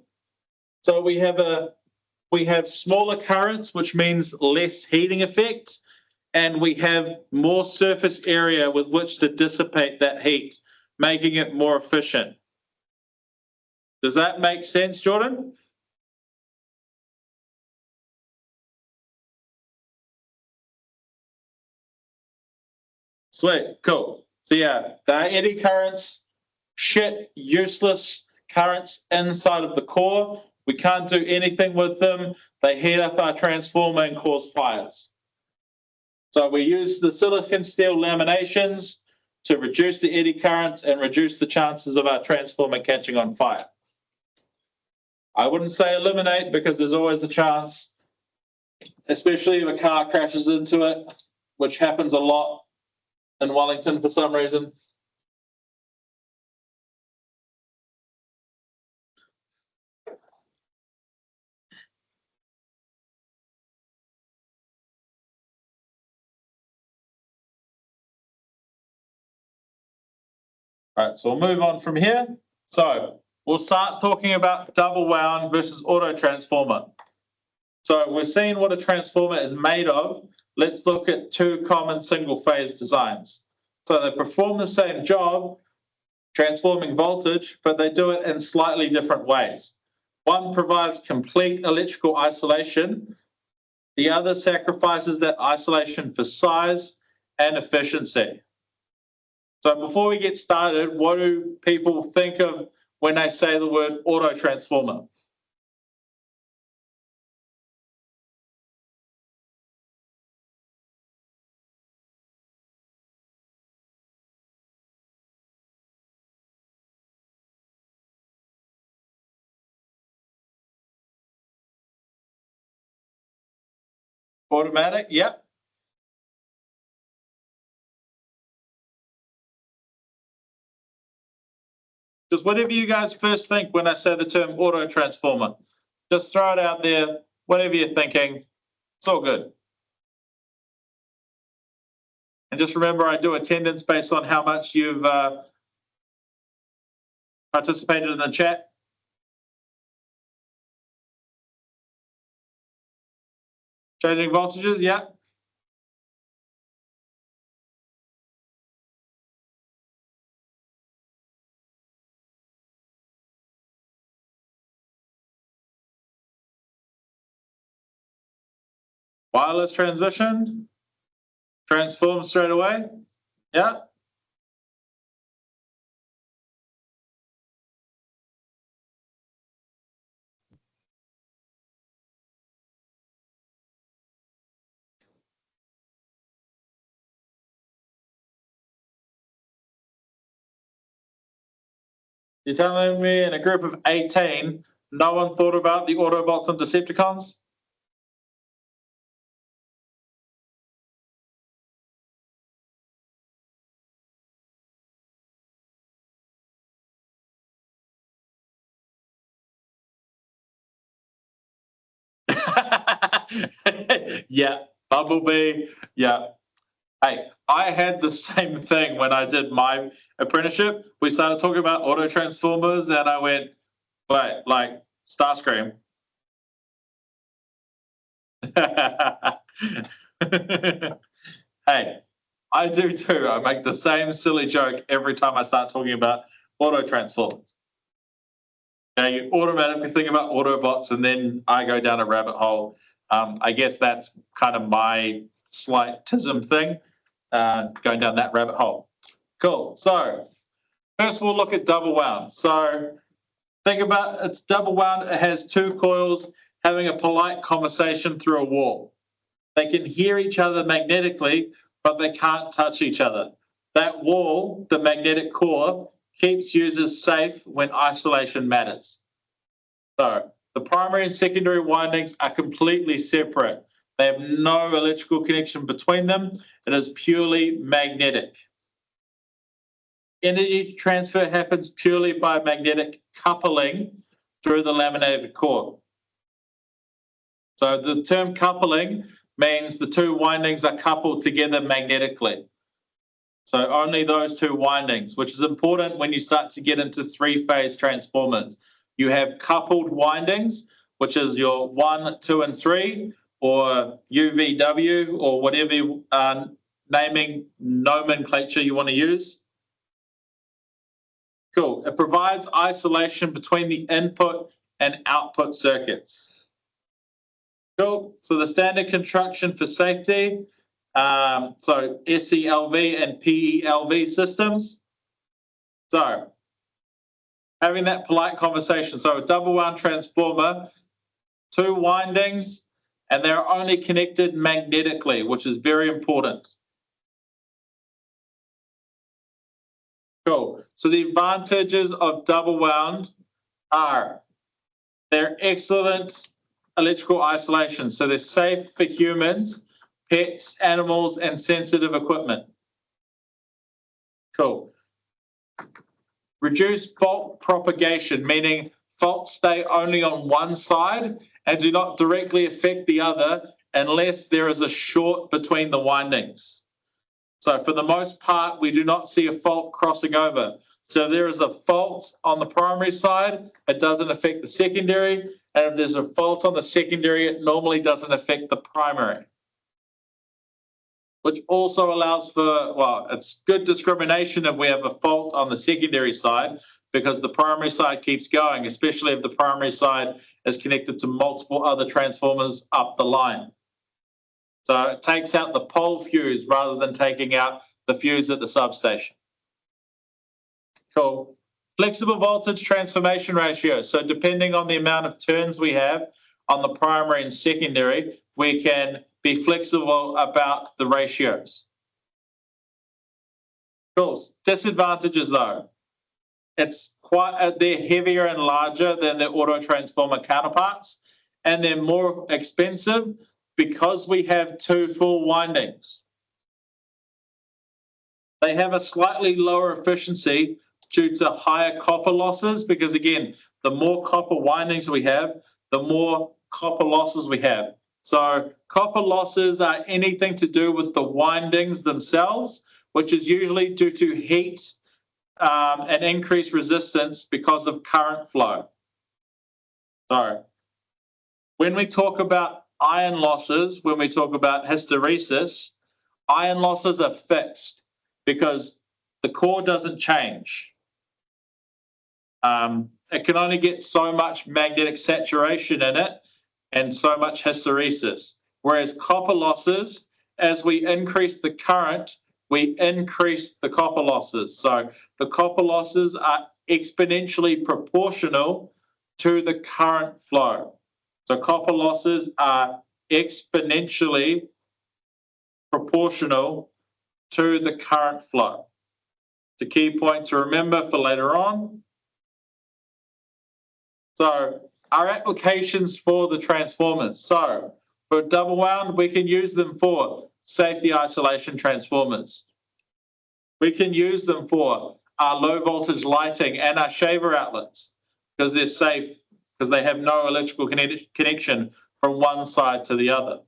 So we have smaller currents, which means less heating effect, and we have more surface area with which to dissipate that heat, making it more efficient. Does that make sense, Jordan? Sweet, cool. So yeah, the eddy currents, shit, useless currents inside of the core. We can't do anything with them. They heat up our transformer and cause fires. So we use the silicon steel laminations to reduce the eddy currents and reduce the chances of our transformer catching on fire. I wouldn't say eliminate because there's always a chance, especially if a car crashes into it, which happens a lot in Wellington for some reason. All right, so we'll move on from here. So we'll start talking about double wound versus auto transformer. So we've seen what a transformer is made of. Let's look at two common single phase designs. So they perform the same job, transforming voltage, but they do it in slightly different ways. One provides complete electrical isolation. The other sacrifices that isolation for size and efficiency. So before we get started, what do people think of when they say the word auto transformer? Automatic, yep. Just whatever you guys first think when I say the term auto transformer. Just throw it out there, whatever you're thinking. It's all good. And just remember, I do attendance based on how much you've participated in the chat. Changing voltages, yeah. Wireless transmission, transform straight away, yeah. You're telling me in a group of 18, no one thought about the Autobots and Decepticons? Yeah, Bumblebee, yeah. Hey, I had the same thing when I did my apprenticeship. We started talking about auto transformers, and I went, wait, like Starscream. Hey, I do too. I make the same silly joke every time I start talking about auto transformers. Yeah, you automatically think about Autobots, and then I go down a rabbit hole. I guess that's kind of my slight tism thing, going down that rabbit hole. Cool. So first, we'll look at double wound. So think about it's double wound. It has two coils having a polite conversation through a wall. They can hear each other magnetically, but they can't touch each other. That wall, the magnetic core, keeps users safe when isolation matters. So the primary and secondary windings are completely separate. They have no electrical connection between them. It is purely magnetic. Energy transfer happens purely by magnetic coupling through the laminated core. So the term coupling means the two windings are coupled together magnetically. So only those two windings, which is important when you start to get into three-phase transformers. You have coupled windings, which is your 1, 2, and 3, or UVW, or whatever naming nomenclature you want to use. Cool. It provides isolation between the input and output circuits. Cool. So the standard construction for safety, so SELV and PELV systems. So having that polite conversation. So a double wound transformer, two windings, and they're only connected magnetically, which is very important. Cool. So the advantages of double wound are they're excellent electrical isolation. So they're safe for humans, pets, animals, and sensitive equipment. Cool. Reduce fault propagation, meaning faults stay only on one side and do not directly affect the other unless there is a short between the windings. So for the most part, we do not see a fault crossing over. So if there is a fault on the primary side, it doesn't affect the secondary. And if there's a fault on the secondary, it normally doesn't affect the primary. Which also allows for, well, it's good discrimination if we have a fault on the secondary side, because the primary side keeps going, especially if the primary side is connected to multiple other transformers up the line. So it takes out the pole fuse rather than taking out the fuse at the substation. Cool. Flexible voltage transformation ratio. So depending on the amount of turns we have on the primary and secondary, we can be flexible about the ratios. Cool. Disadvantages though. It's quite, they're heavier and larger than their auto transformer counterparts, and they're more expensive because we have two full windings. They have a slightly lower efficiency due to higher copper losses, because again, the more copper windings we have, the more copper losses we have. So copper losses are anything to do with the windings themselves, which is usually due to heat and increased resistance because of current flow. So when we talk about iron losses, when we talk about hysteresis, iron losses are fixed because the core doesn't change. It can only get so much magnetic saturation in it and so much hysteresis. Whereas copper losses, as we increase the current, we increase the copper losses. So the copper losses are exponentially proportional to the current flow. So copper losses are exponentially proportional to the current flow. It's a key point to remember for later on. So our applications for the transformers. So for double wound, we can use them for safety isolation transformers. We can use them for our low voltage lighting and our shaver outlets because they're safe, because they have no electrical connection from one side to the other.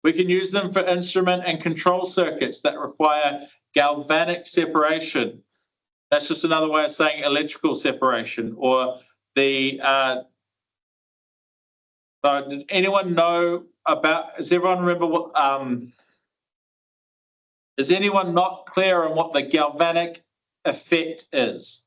We can use them for instrument and control circuits that require galvanic separation. That's just another way of saying electrical separation. Or the so does anyone know about? Does everyone remember what? Is anyone not clear on what the galvanic effect is?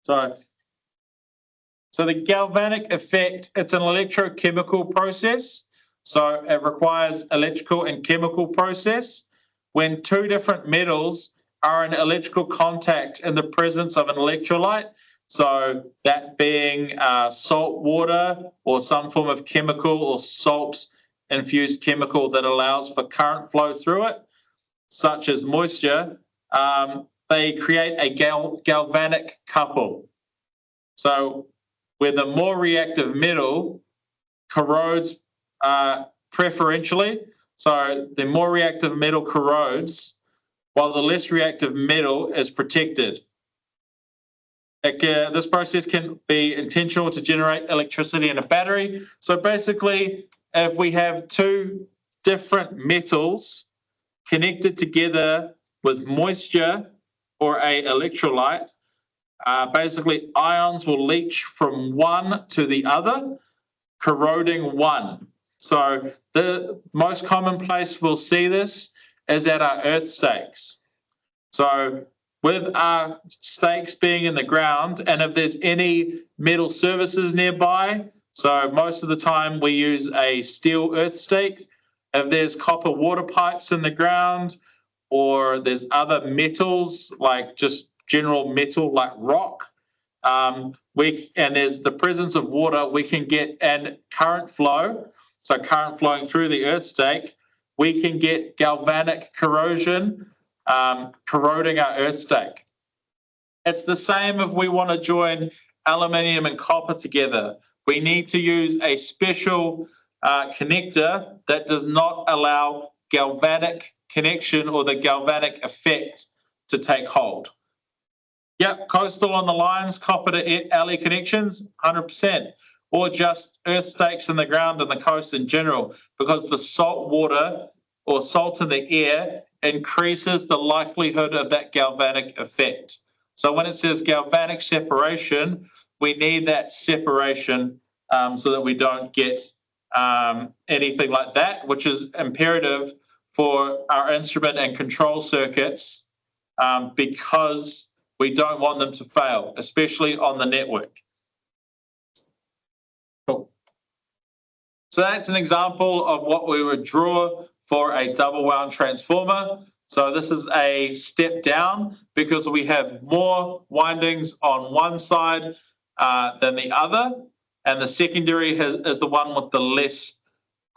So the galvanic effect, it's an electrochemical process. So it requires electrical and chemical process. When two different metals are in electrical contact in the presence of an electrolyte, so that being salt water or some form of chemical or salt infused chemical that allows for current flow through it, such as moisture, they create a galvanic couple. So where the more reactive metal corrodes preferentially, so the more reactive metal corrodes while the less reactive metal is protected. This process can be intentional to generate electricity in a battery. So basically, if we have two different metals connected together with moisture or a electrolyte, basically ions will leach from one to the other, corroding one. So the most common place we'll see this is at our earth stakes. So with our stakes being in the ground, and if there's any metal services nearby, so most of the time we use a steel earth stake. If there's copper water pipes in the ground, or there's other metals like just general metal like rock, and there's the presence of water, we can get an current flow. So current flowing through the earth stake, we can get galvanic corrosion corroding our earth stake. It's the same if we want to join aluminium and copper together. We need to use a special connector that does not allow galvanic connection or the galvanic effect to take hold. Yep, coastal on the lines, copper to alley connections, 100%. Or just earth stakes in the ground and the coast in general, because the salt water or salt in the air increases the likelihood of that galvanic effect. So when it says galvanic separation, we need that separation so that we don't get anything like that, which is imperative for our instrument and control circuits because we don't want them to fail, especially on the network. Cool. So that's an example of what we would draw for a double wound transformer. So this is a step down because we have more windings on one side than the other, and the secondary is the one with the less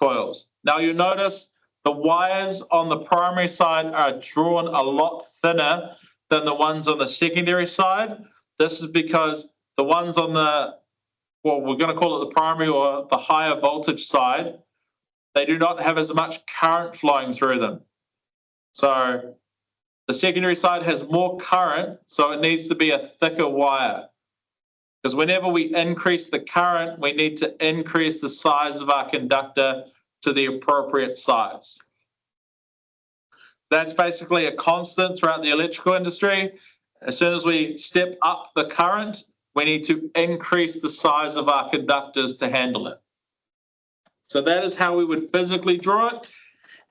coils. Now you'll notice the wires on the primary side are drawn a lot thinner than the ones on the secondary side. This is because the ones on the, well, we're going to call it the primary or the higher voltage side, they do not have as much current flowing through them. So The secondary side has more current, so it needs to be a thicker wire. Because whenever we increase the current, we need to increase the size of our conductor to the appropriate size. That's basically a constant throughout the electrical industry. As soon as we step up the current, we need to increase the size of our conductors to handle it. So that is how we would physically draw it.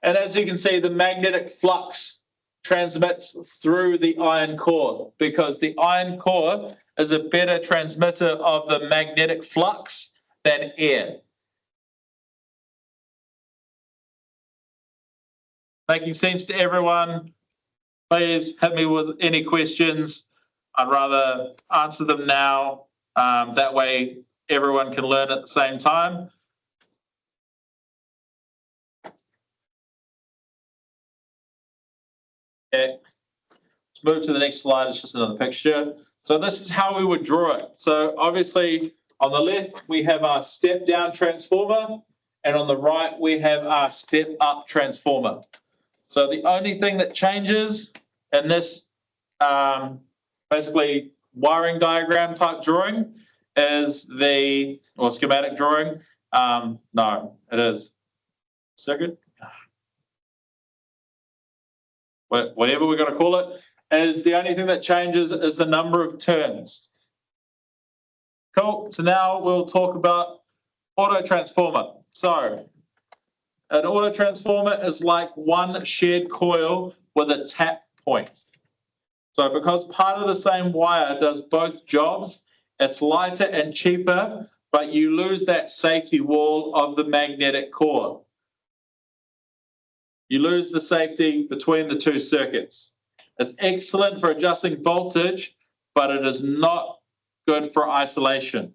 And as you can see, the magnetic flux transmits through the iron core because the iron core is a better transmitter of the magnetic flux than air. Making sense to everyone? Please hit me with any questions. I'd rather answer them now. That way everyone can learn at the same time. Okay. Let's move to the next slide. It's just another picture. So this is how we would draw it. So obviously on the left, we have our step down transformer, and on the right, we have our step up transformer. So the only thing that changes in this basically wiring diagram type drawing is or schematic drawing. No, it is circuit. Whatever we're going to call it, is the only thing that changes is the number of turns. Cool. So now we'll talk about auto transformer. So an auto transformer is like one shared coil with a tap point. So because part of the same wire does both jobs, it's lighter and cheaper, but you lose that safety wall of the magnetic core. You lose the safety between the two circuits. It's excellent for adjusting voltage, but it is not good for isolation.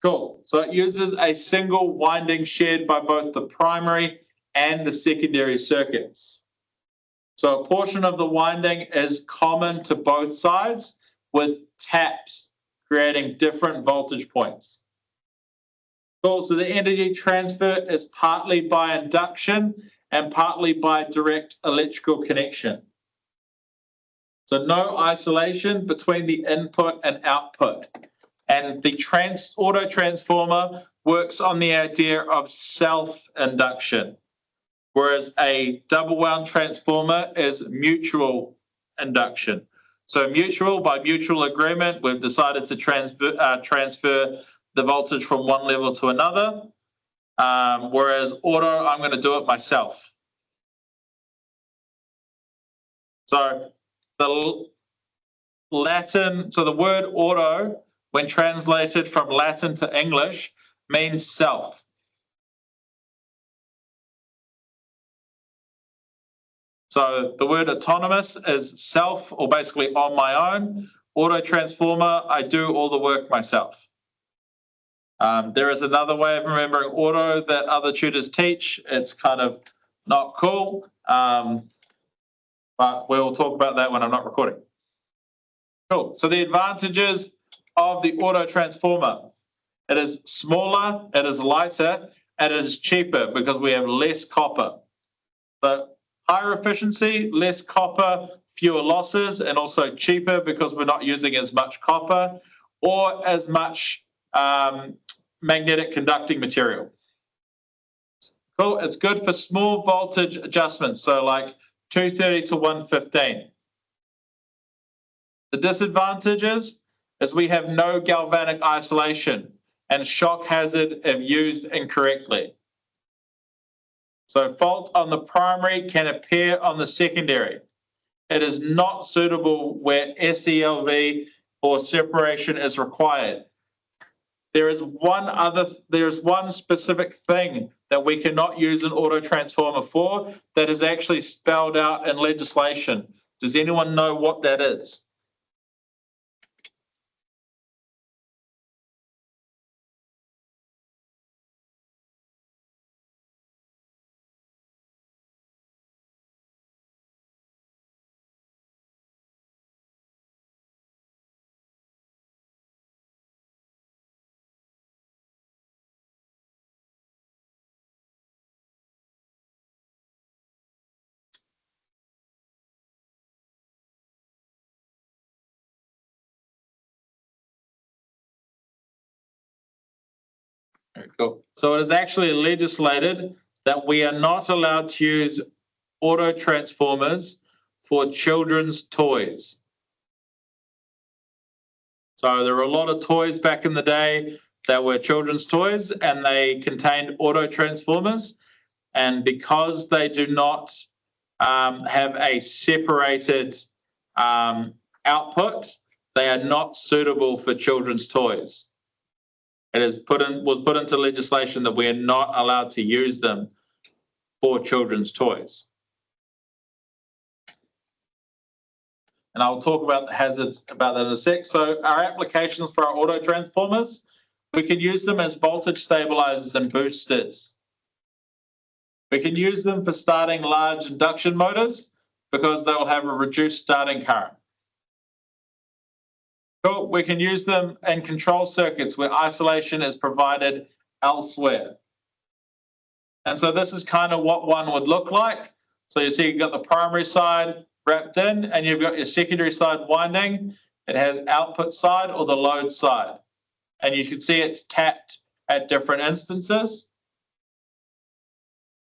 Cool. So it uses a single winding shared by both the primary and the secondary circuits. So a portion of the winding is common to both sides with taps creating different voltage points. Cool. So the energy transfer is partly by induction and partly by direct electrical connection. So no isolation between the input and output. And the auto transformer works on the idea of self-induction, whereas a double wound transformer is mutual induction. So by mutual agreement, we've decided to transfer the voltage from one level to another, whereas auto, I'm going to do it myself. So the word auto, when translated from Latin to English, means self. So the word autonomous is self, or basically on my own. Auto transformer, I do all the work myself. There is another way of remembering auto that other tutors teach. It's kind of not cool, but we'll talk about that when I'm not recording. Cool. So the advantages of the auto transformer. It is smaller, it is lighter, and it is cheaper because we have less copper. So higher efficiency, less copper, fewer losses, and also cheaper because we're not using as much copper or as much magnetic conducting material. Cool. It's good for small voltage adjustments, so like 230 to 115. The disadvantages is we have no galvanic isolation and shock hazard if used incorrectly. So fault on the primary can appear on the secondary. It is not suitable where SELV or separation is required. There is one specific thing that we cannot use an auto transformer for that is actually spelled out in legislation. Does anyone know what that is? Okay, cool. So it is actually legislated that we are not allowed to use auto transformers for children's toys. So there were a lot of toys back in the day that were children's toys and they contained auto transformers. And because they do not have a separated output, they are not suitable for children's toys. It was put into legislation that we are not allowed to use them for children's toys. And I'll talk about the hazards about that in a sec. So our applications for our auto transformers, we can use them as voltage stabilizers and boosters. We can use them for starting large induction motors because they will have a reduced starting current. Cool. We can use them in control circuits where isolation is provided elsewhere. And so this is kind of what one would look like. So you see you've got the primary side wrapped in and you've got your secondary side winding. It has output side or the load side. And you can see it's tapped at different instances.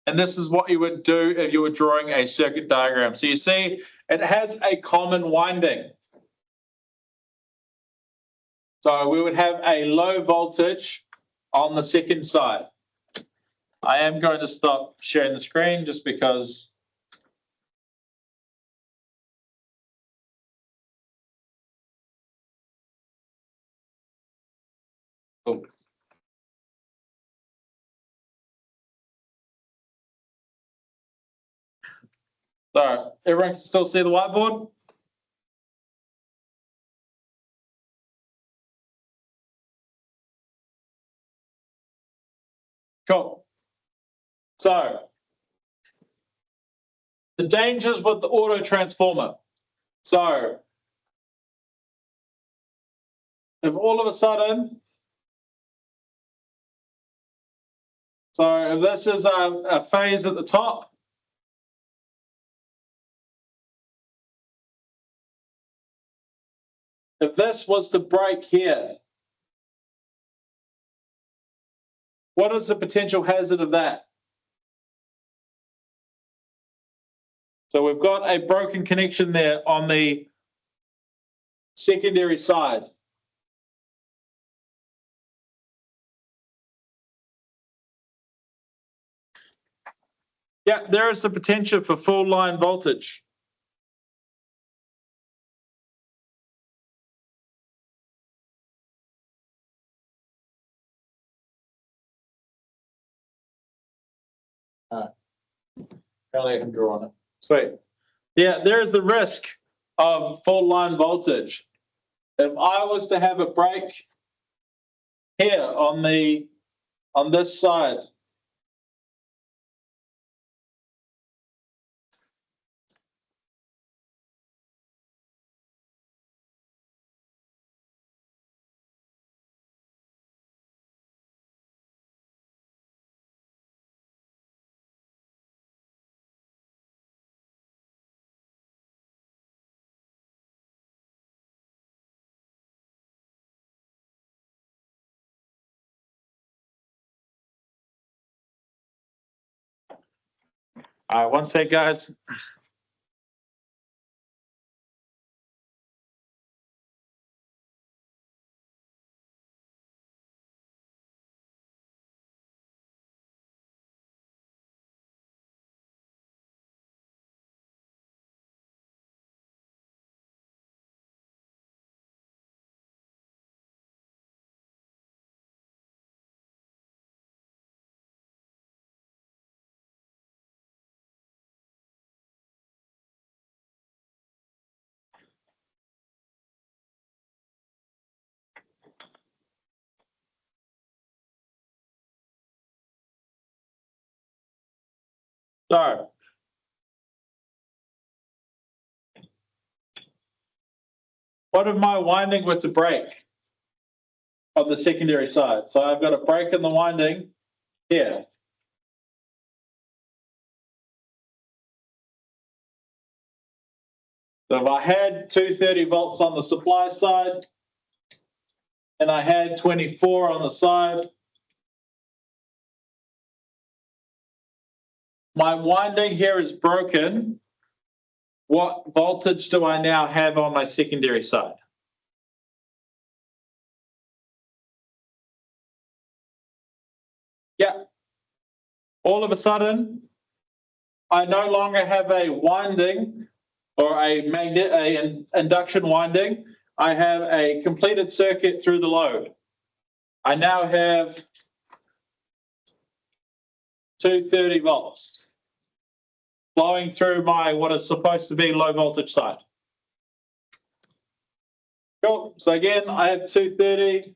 And this is what you would do if you were drawing a circuit diagram. So you see it has a common winding. So we would have a low voltage on the second side. I am going to stop sharing the screen just because oh. So everyone can still see the whiteboard? Cool. So the dangers with the auto transformer. So if all of a sudden, so if this is a phase at the top, if this was to break here, what is the potential hazard of that? So we've got a broken connection there on the secondary side. Yeah, there is the potential for full line voltage. Apparently I can draw on it. Sweet. Yeah, there's the risk of full line voltage. If I was to have a break here on this side, all right, one sec, guys. So what if my winding were to break on the secondary side? So I've got a break in the winding here. So if I had 230 volts on the supply side and I had 24 on the side, my winding here is broken. What voltage do I now have on my secondary side? Yeah. All of a sudden, I no longer have a winding or an induction winding. I have a completed circuit through the load. I now have 230 volts flowing through my what is supposed to be low voltage side. Cool. So again, I have 230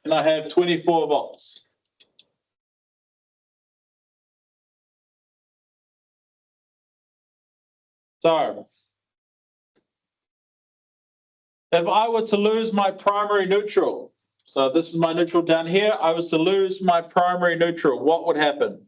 and I have 24 volts. So if I were to lose my primary neutral, so this is my neutral down here, I was to lose my primary neutral, what would happen?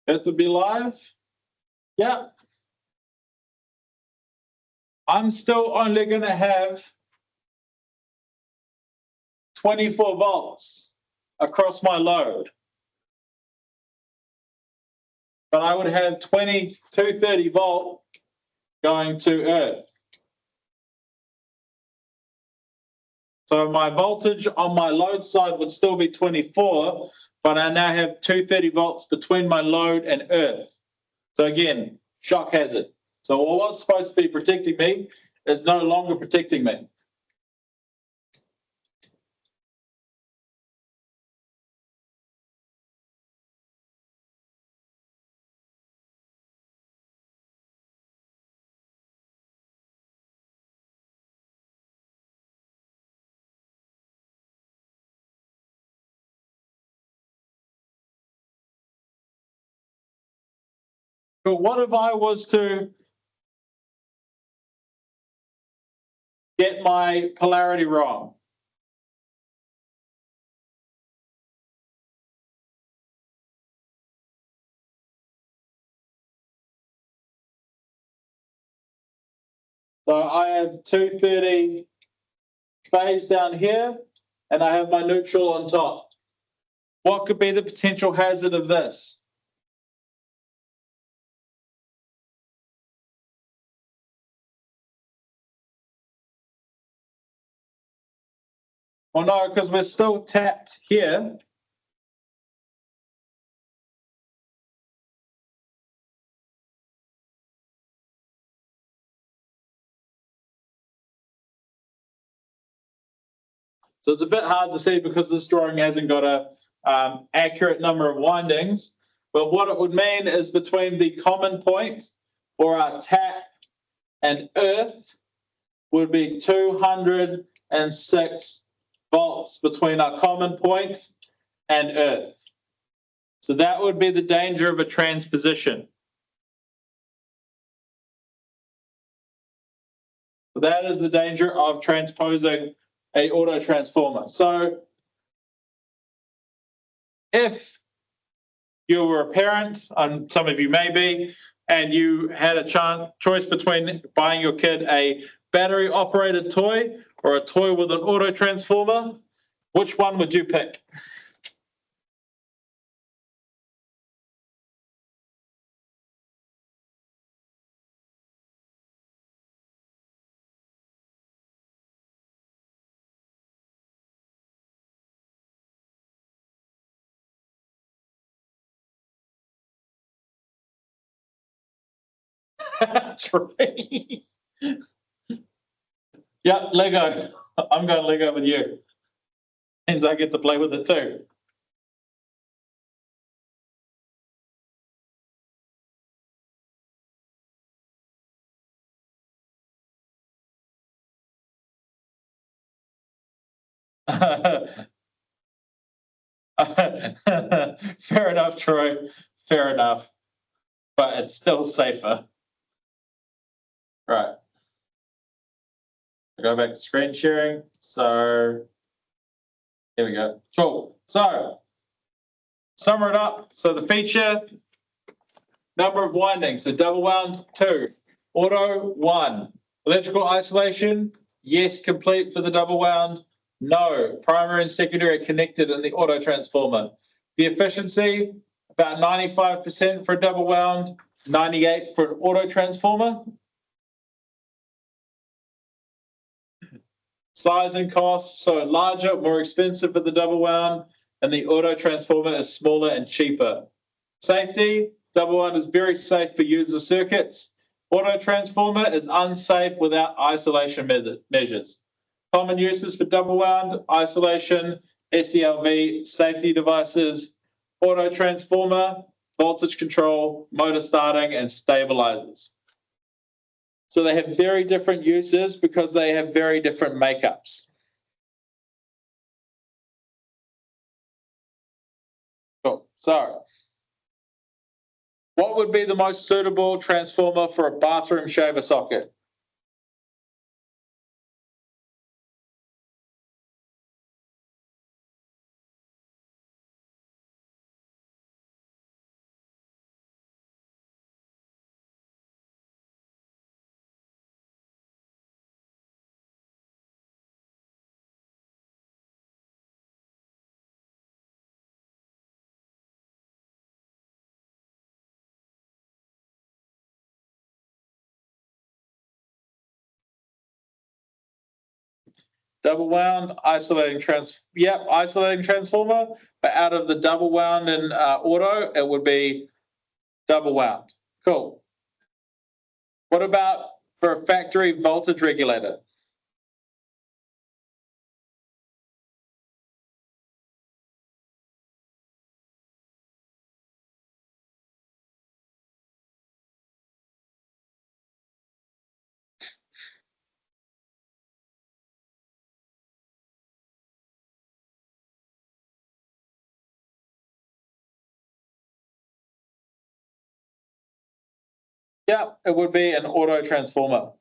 It would be live? Yeah. I'm still only going to have 24 volts across my load. But I would have 230 volt going to earth. So my voltage on my load side would still be 24, but I now have 230 volts between my load and earth. So again, shock hazard. So what was supposed to be protecting me is no longer protecting me. But what if I was to get my polarity wrong? So I have 230 phase down here, and I have my neutral on top. What could be the potential hazard of this? Well, no, because we're still tapped here. So it's a bit hard to see because this drawing hasn't got a accurate number of windings. But what it would mean is between the common point or our tap and earth would be 206 volts between our common point and earth. So that would be the danger of a transposition. So that is the danger of transposing a auto transformer. So if you were a parent, and some of you may be, and you had a choice between buying your kid a battery operated toy or a toy with an auto transformer, which one would you pick? Tree. Yeah, Lego. I'm going Lego with you. Means I get to play with it too. Fair enough, Troy. fair enough, but it's still safer. Right. Go back to screen sharing. So here we go. Cool. So sum it up. So the feature, number of windings. So double wound 2, auto 1. Electrical isolation, yes, complete for the double wound. No, primary and secondary are connected in the auto transformer. The efficiency, about 95% for a double wound, 98% for an auto transformer. Size and cost, so larger, more expensive for the double wound, and the auto transformer is smaller and cheaper. Safety, double wound is very safe for user circuits. Auto transformer is unsafe without isolation measures. Common uses for double wound, isolation, SELV, safety devices, auto transformer, voltage control, motor starting, and stabilizers. So they have very different uses because they have very different makeups. Cool. So what would be the most suitable transformer for a bathroom shaver socket? Double wound, isolating transformer, but out of the double wound and auto, it would be double wound. Cool. What about for a factory voltage regulator? Yeah, it would be an auto transformer.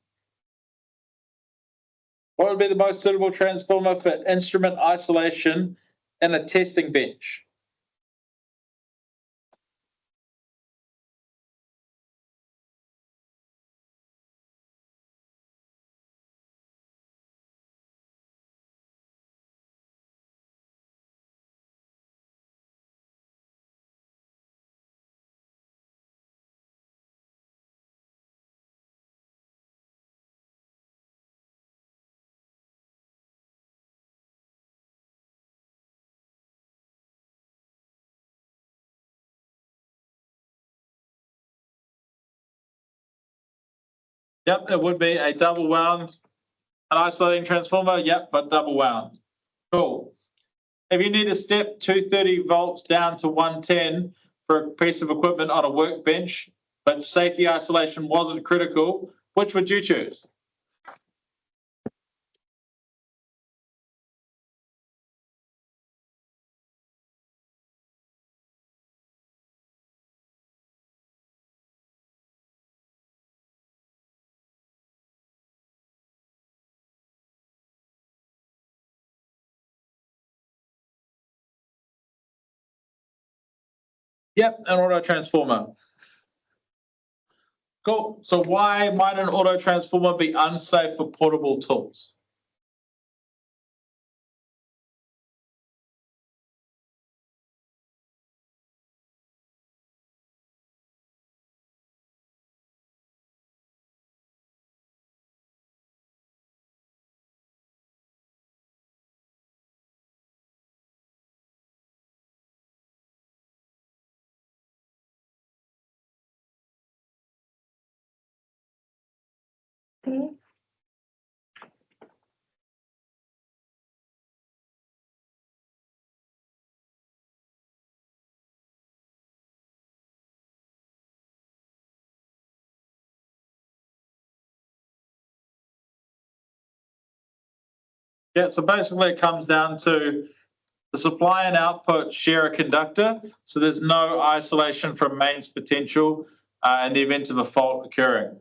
What would be the most suitable transformer for instrument isolation in a testing bench? Yep, it would be a double wound, an isolating transformer. Yep, but double wound. Cool. If you need to step 230 volts down to 110 for a piece of equipment on a workbench, but safety isolation wasn't critical, which would you choose? Yep, an auto transformer. Cool. So why might an auto transformer be unsafe for portable tools? Yeah, so basically it comes down to The supply and output share a conductor, so there's no isolation from mains potential in the event of a fault occurring.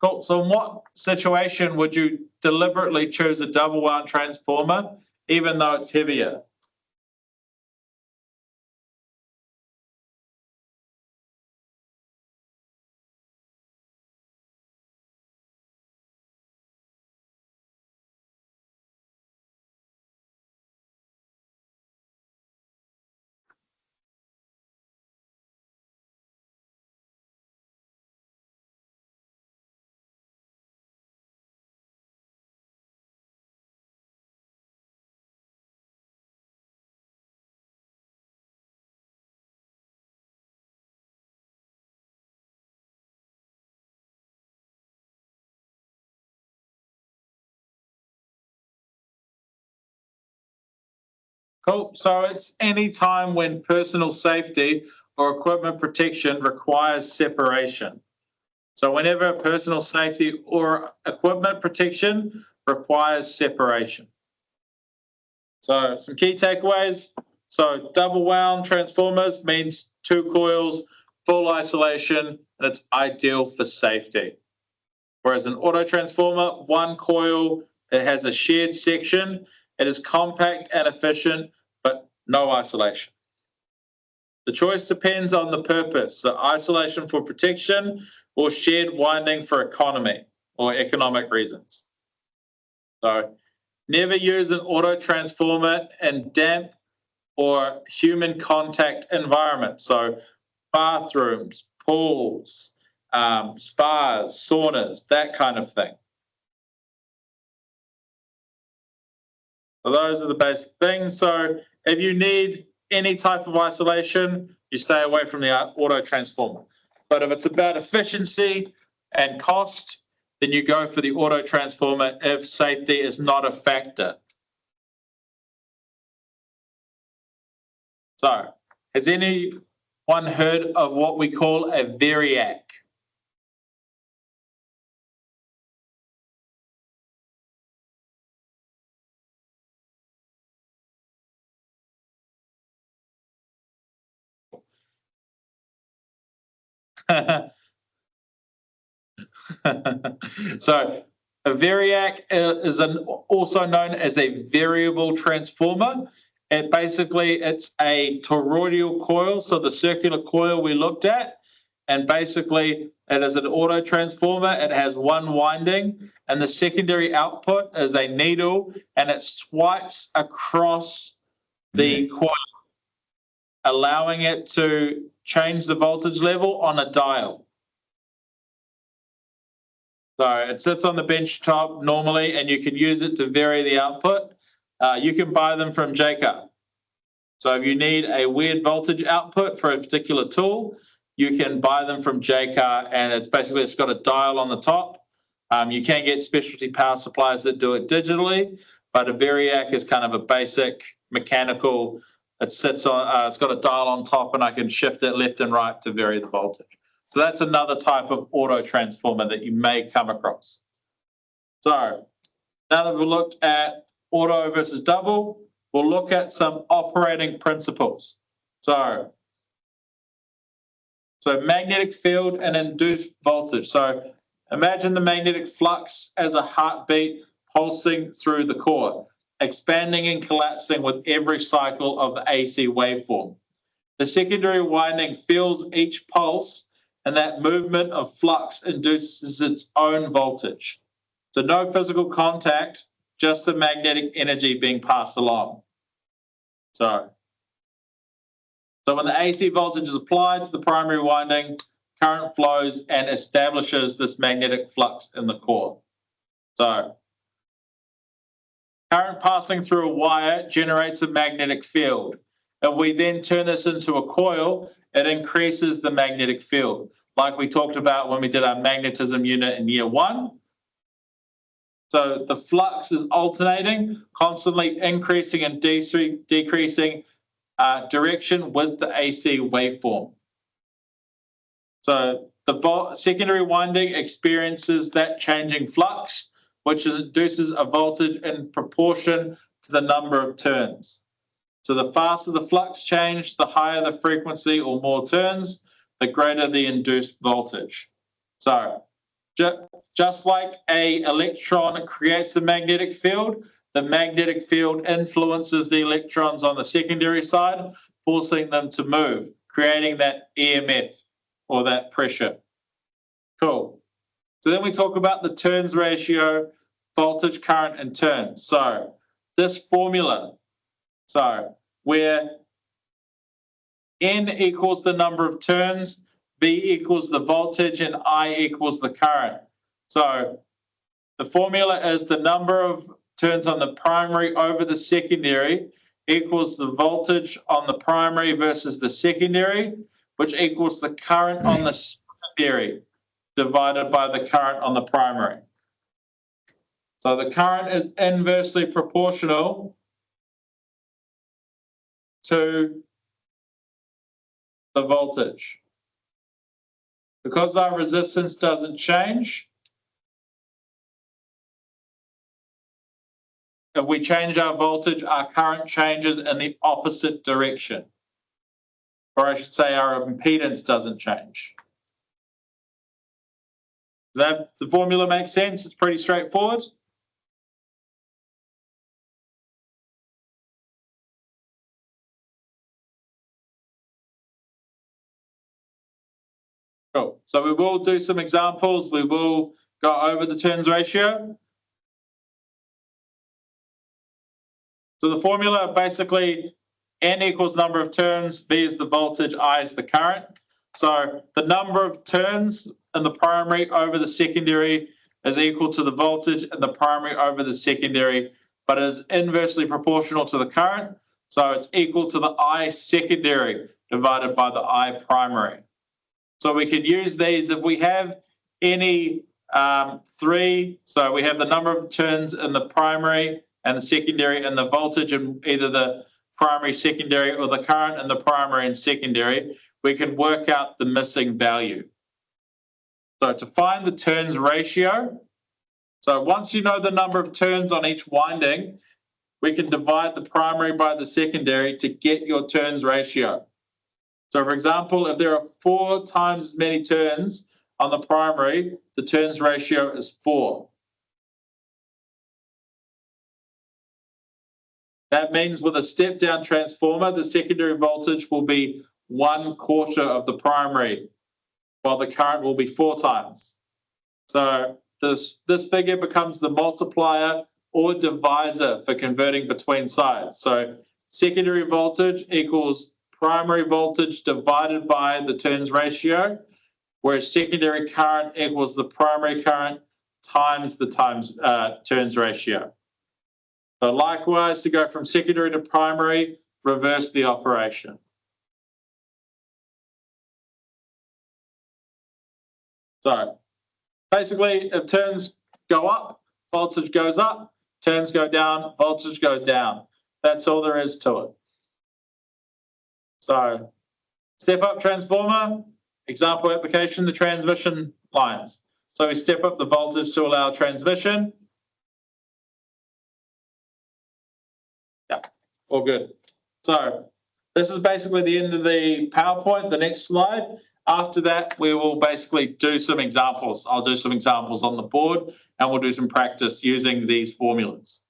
Cool. So in what situation would you deliberately choose a double wound transformer, even though it's heavier? Cool. So it's any time when personal safety or equipment protection requires separation. So whenever personal safety or equipment protection requires separation. So some key takeaways. So double wound transformers means 2 coils, full isolation, and it's ideal for safety. Whereas an auto transformer, 1 coil, it has a shared section. It is compact and efficient, but no isolation. The choice depends on the purpose. So isolation for protection or shared winding for economy or economic reasons. So never use an auto transformer in damp or human contact environments. So bathrooms, pools, spas, saunas, that kind of thing. So those are the basic things. So if you need any type of isolation, you stay away from the auto transformer. But if it's about efficiency and cost, then you go for the auto transformer if safety is not a factor. So has anyone heard of what we call a variac? So a variac is also known as a variable transformer. And basically, it's a toroidal coil, so the circular coil we looked at. And basically, it is an auto transformer. It has 1 winding, and the secondary output is a needle, and it swipes across the coil, allowing it to change the voltage level on a dial. So it sits on the bench top normally, and you can use it to vary the output. You can buy them from Jaycar. So if you need a weird voltage output for a particular tool, you can buy them from Jaycar, and it's got a dial on the top. You can get specialty power supplies that do it digitally, but a variac is kind of a basic mechanical. It sits on. It's got a dial on top, and I can shift it left and right to vary the voltage. So that's another type of auto transformer that you may come across. So now that we've looked at auto versus double, we'll look at some operating principles. So magnetic field and induced voltage. So imagine the magnetic flux as a heartbeat pulsing through the core, expanding and collapsing with every cycle of the AC waveform. The secondary winding feels each pulse, and that movement of flux induces its own voltage. So no physical contact, just the magnetic energy being passed along. So when the AC voltage is applied to the primary winding, current flows and establishes this magnetic flux in the core. So current passing through a wire generates a magnetic field. If we then turn this into a coil, it increases the magnetic field, like we talked about when we did our magnetism unit in year 1. So the flux is alternating, constantly increasing and decreasing direction with the AC waveform. So the secondary winding experiences that changing flux, which induces a voltage in proportion to the number of turns. So the faster the flux change, the higher the frequency or more turns, the greater the induced voltage. So just like an electron creates a magnetic field, the magnetic field influences the electrons on the secondary side, forcing them to move, creating that EMF or that pressure. Cool. So then we talk about the turns ratio, voltage, current, and turns. So this formula, so where N equals the number of turns, V equals the voltage, and I equals the current. So the formula is the number of turns on the primary over the secondary equals the voltage on the primary versus the secondary, which equals the current on the secondary divided by the current on the primary. So the current is inversely proportional to the voltage. Because our resistance doesn't change, if we change our voltage, our current changes in the opposite direction. Or I should say our impedance doesn't change. Does the formula make sense? It's pretty straightforward. Cool. So we will do some examples. We will go over the turns ratio. So the formula basically N equals number of turns, V is the voltage, I is the current. So the number of turns in the primary over the secondary is equal to the voltage in the primary over the secondary, but is inversely proportional to the current. So it's equal to the I secondary divided by the I primary. So we can use these if we have any three. So we have the number of turns in the primary and the secondary and the voltage in either the primary, secondary, or the current in the primary and secondary. We can work out the missing value. So to find the turns ratio, so once you know the number of turns on each winding, we can divide the primary by the secondary to get your turns ratio. So for example, if there are 4 times as many turns on the primary, the turns ratio is 4. That means with a step-down transformer, the secondary voltage will be 1/4 of the primary, while the current will be 4 times. So this figure becomes the multiplier or divisor for converting between sides. So secondary voltage equals primary voltage divided by the turns ratio, whereas secondary current equals the primary current times the turns ratio. So likewise, to go from secondary to primary, reverse the operation. So basically, if turns go up, voltage goes up, turns go down, voltage goes down. That's all there is to it. So step-up transformer, example application, the transmission lines. So we step up the voltage to allow transmission. Yeah, all good. So this is basically the end of the PowerPoint. The next slide. After that, we will basically do some examples. I'll do some examples on the board and we'll do some practice using these formulas.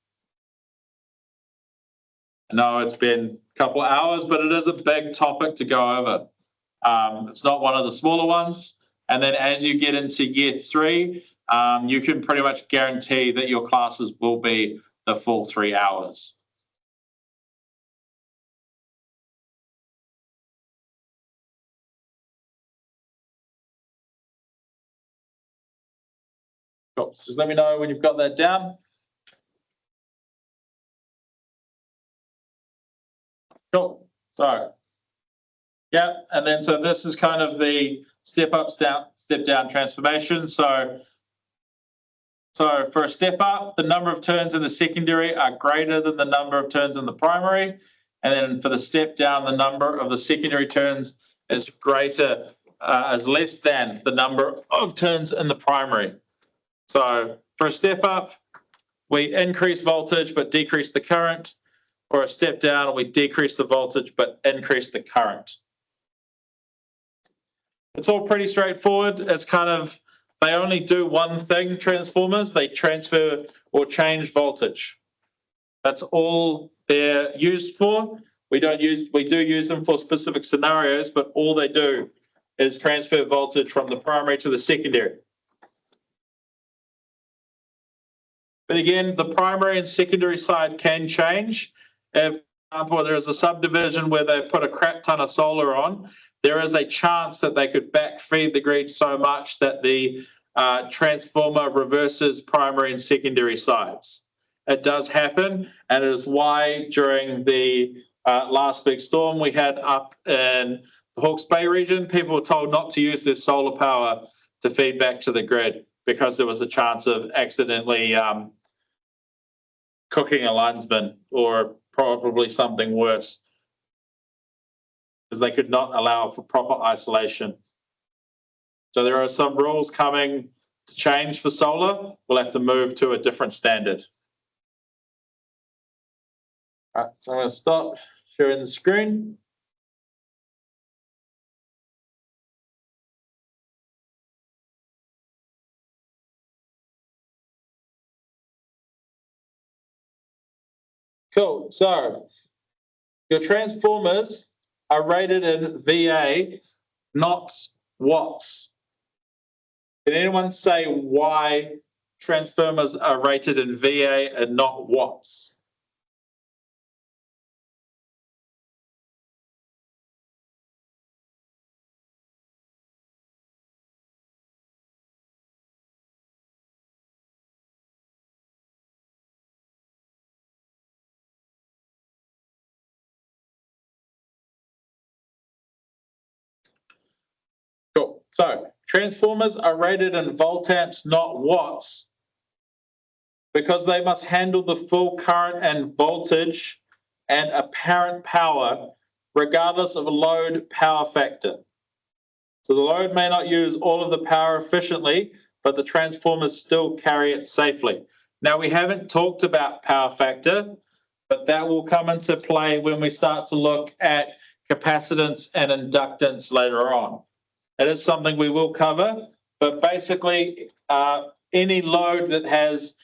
I know it's been a couple of hours, but it is a big topic to go over. It's not one of the smaller ones. And then as you get into year 3, you can pretty much guarantee that your classes will be the full 3 hours. Cool. So just let me know when you've got that down. Cool. So, yeah, and then so this is kind of the step down transformation. So for a step up, the number of turns in the secondary are greater than the number of turns in the primary. And then for the step down, the number of the secondary turns is less than the number of turns in the primary. So for a step up, we increase voltage but decrease the current, or a step down, we decrease the voltage but increase the current. It's all pretty straightforward. It's kind of, they only do one thing, transformers. They transfer or change voltage. That's all they're used for. We do use them for specific scenarios, but all they do is transfer voltage from the primary to the secondary. But again, the primary and secondary side can change. If, for example, there is a subdivision where they put a crap ton of solar on, there is a chance that they could backfeed the grid so much that the transformer reverses primary and secondary sides. It does happen, and it is why during the last big storm we had up in the Hawke's Bay region, people were told not to use their solar power to feed back to the grid because there was a chance of accidentally cooking a linesman or probably something worse, because they could not allow for proper isolation. So there are some rules coming to change for solar. We'll have to move to a different standard. All right, so I'm going to stop sharing the screen. Cool. So your transformers are rated in VA, not watts. Can anyone say why transformers are rated in VA and not watts? Cool. So transformers are rated in voltamps, not watts, because they must handle the full current and voltage and apparent power regardless of a load power factor. So the load may not use all of the power efficiently, but the transformers still carry it safely. Now, we haven't talked about power factor, but that will come into play when we start to look at capacitance and inductance later on. It is something we will cover, but basically any load that has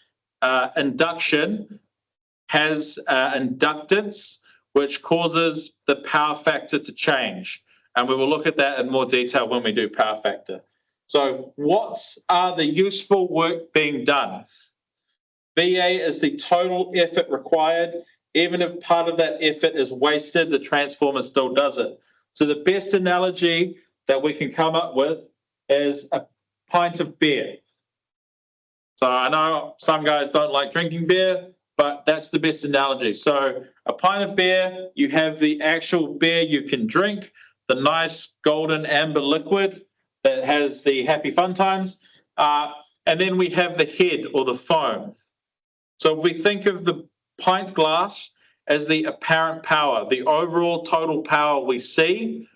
induction has inductance, which causes the power factor to change. And we will look at that in more detail when we do power factor. So what are the useful work being done? VA is the total effort required. Even if part of that effort is wasted, the transformer still does it. So the best analogy that we can come up with is a pint of beer. So I know some guys don't like drinking beer, but that's the best analogy. So a pint of beer, you have the actual beer you can drink, the nice golden amber liquid that has the happy fun times. And then we have the head or the foam. So we think of the pint glass as the apparent power, the overall total power we see.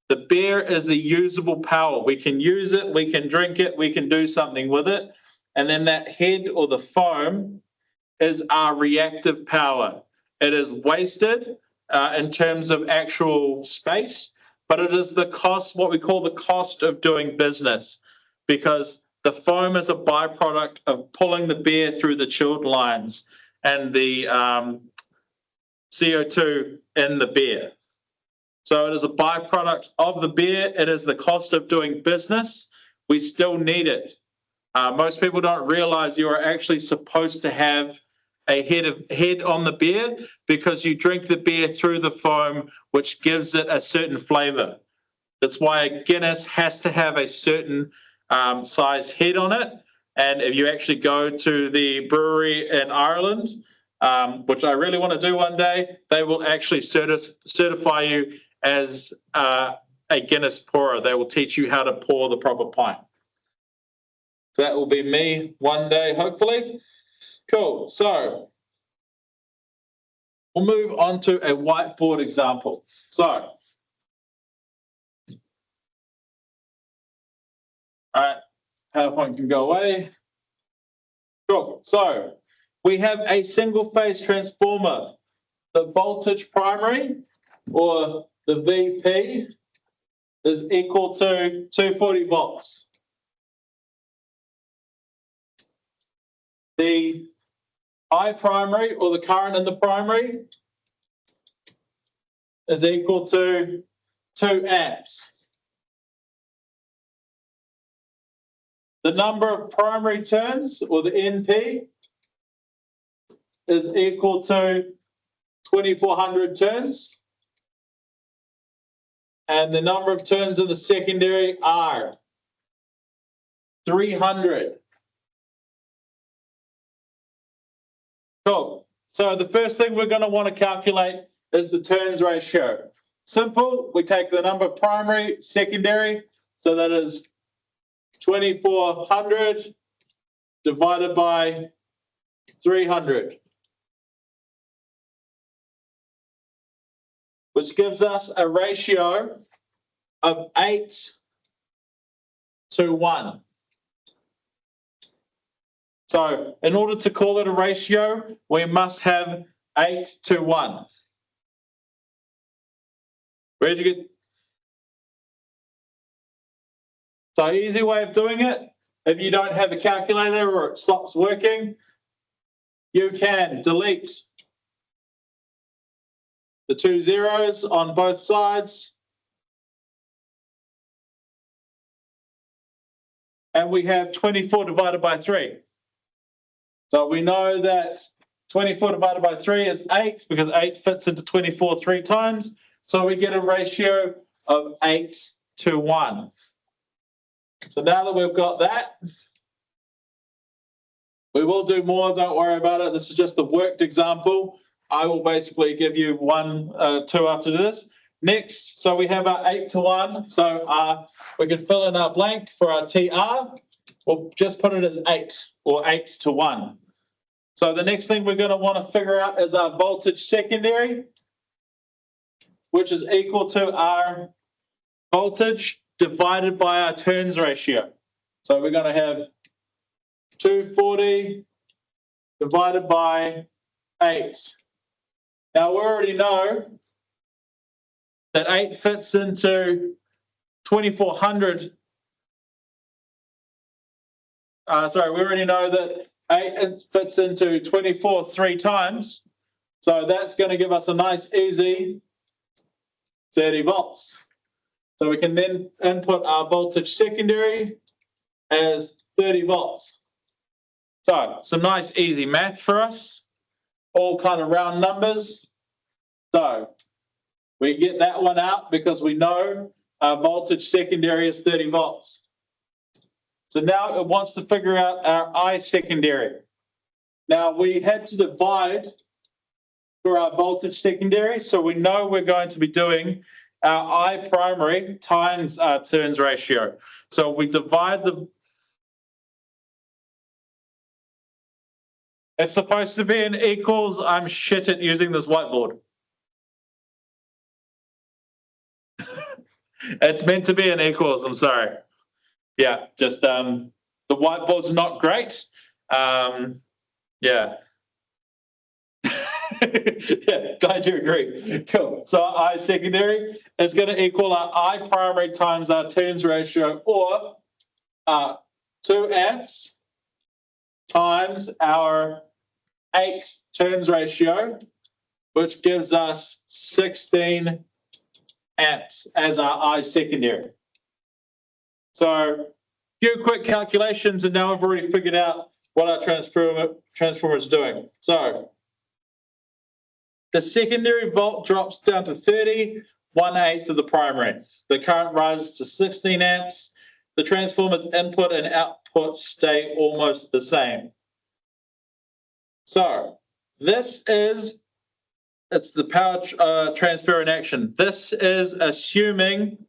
The beer is the usable power. We can use it, we can drink it, we can do something with it. And then that head or the foam is our reactive power. It is wasted in terms of actual space, but it is the cost, what we call the cost of doing business, because the foam is a byproduct of pulling the beer through the chilled lines and the CO2 in the beer. So it is a byproduct of the beer. It is the cost of doing business. We still need it. Most people don't realize you are actually supposed to have a head on the beer because you drink the beer through the foam, which gives it a certain flavor. That's why a Guinness has to have a certain size head on it. And if you actually go to the brewery in Ireland, which I really want to do one day, they will actually certify you as a Guinness pourer. They will teach you how to pour the proper pint. So that will be me one day, hopefully. Cool. So we'll move on to a whiteboard example. So, all right, PowerPoint can go away. Cool. So we have a single phase transformer. The voltage primary, or the VP, is equal to 240 volts. The I primary, or the current in the primary, is equal to 2 amps. The number of primary turns, or the NP, is equal to 2400 turns. And the number of turns in the secondary are 300. Cool. So the first thing we're going to want to calculate is the turns ratio. Simple. We take the number of primary, secondary, so that is 2400 divided by 300, which gives us a ratio of 8 to 1. So in order to call it a ratio, we must have 8 to 1. Where'd you get? So easy way of doing it, if you don't have a calculator or it stops working, you can delete the 2 zeros on both sides. And we have 24 divided by 3. So we know that 24 divided by 3 is 8 because 8 fits into 24 3 times. So we get a ratio of 8 to 1. So now that we've got that, we will do more, don't worry about it. This is just the worked example. I will basically give you 1, 2 after this. Next, so we have our 8 to 1. So we can fill in our blank for our TR. We'll just put it as 8 or 8 to 1. So the next thing we're going to want to figure out is our voltage secondary, which is equal to our voltage divided by our turns ratio. So we're going to have 240 divided by 8. Now we already know that 8 fits into 2400. We already know that 8 fits into 24 3 times. So that's going to give us a nice easy 30 volts. So we can then input our voltage secondary as 30 volts. So some nice easy math for us, all kind of round numbers. So we get that one out because we know our voltage secondary is 30 volts. So now it wants to figure out our I secondary. Now we had to divide for our voltage secondary, so we know we're going to be doing our I primary times our turns ratio. So we divide the... It's supposed to be an equals. I'm shit at using this whiteboard. It's meant to be an equals, I'm sorry. Yeah, just the whiteboard's not great. Yeah. Yeah, glad you agree. Cool. So I secondary is going to equal our I primary times our turns ratio, or 2 amps times our 8 turns ratio, which gives us 16 amps as our I secondary. So a few quick calculations, and now I've already figured out what our transformer is doing. So the secondary volt drops down to 30, 1/8 of the primary. The current rises to 16 amps. The transformer's input and output stay almost the same. So this is, it's the power transfer in action. This is assuming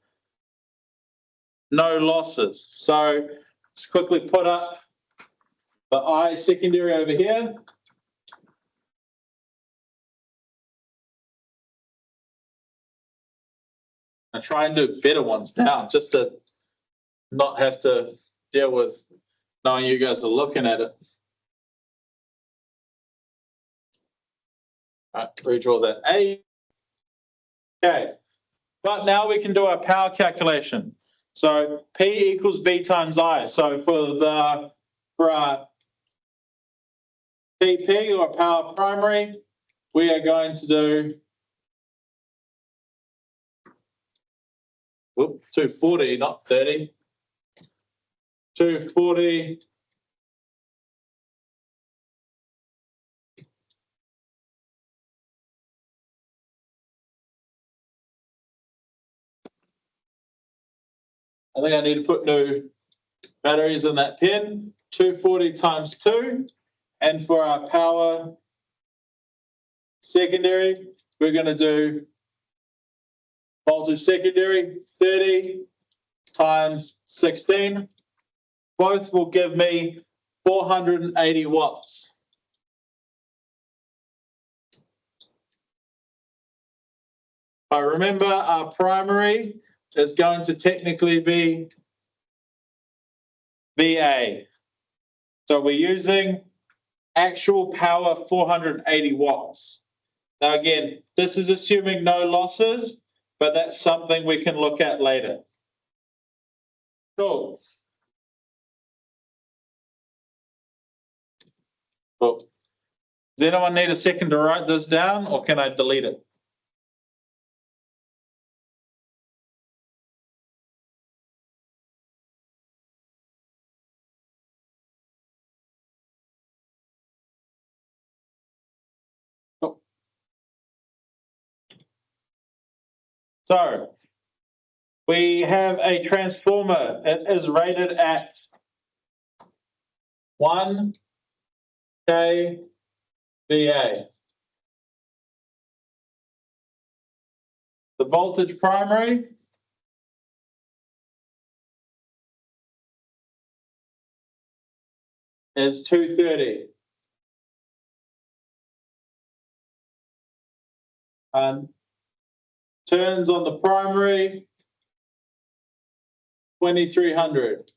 no losses. So let's quickly put up the I secondary over here. I try and do better ones now just to not have to deal with knowing you guys are looking at it. right, redraw that A. Okay, but now we can do our power calculation. So P equals V times I. So for our PP or power primary, we are going to do 240, not 30. 240 I think I need to put new batteries in that pin. 240 times 2. And for our power secondary, we're going to do voltage secondary 30 times 16. Both will give me 480 watts. But remember, our primary is going to technically be VA. So we're using actual power 480 watts. Now again, this is assuming no losses, but that's something we can look at later. Cool. Cool. Does anyone need a second to write this down, or can I delete it? Cool. So we have a transformer. It is rated at 1 kVA. The voltage primary is 230. Turns on the primary, 2300.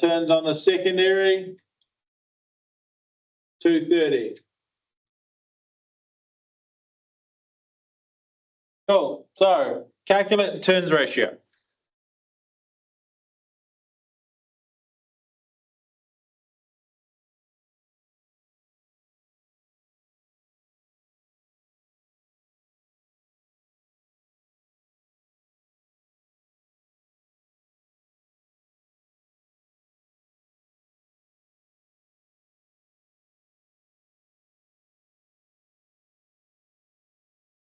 Turns on the secondary, 230. Cool. So calculate the turns ratio.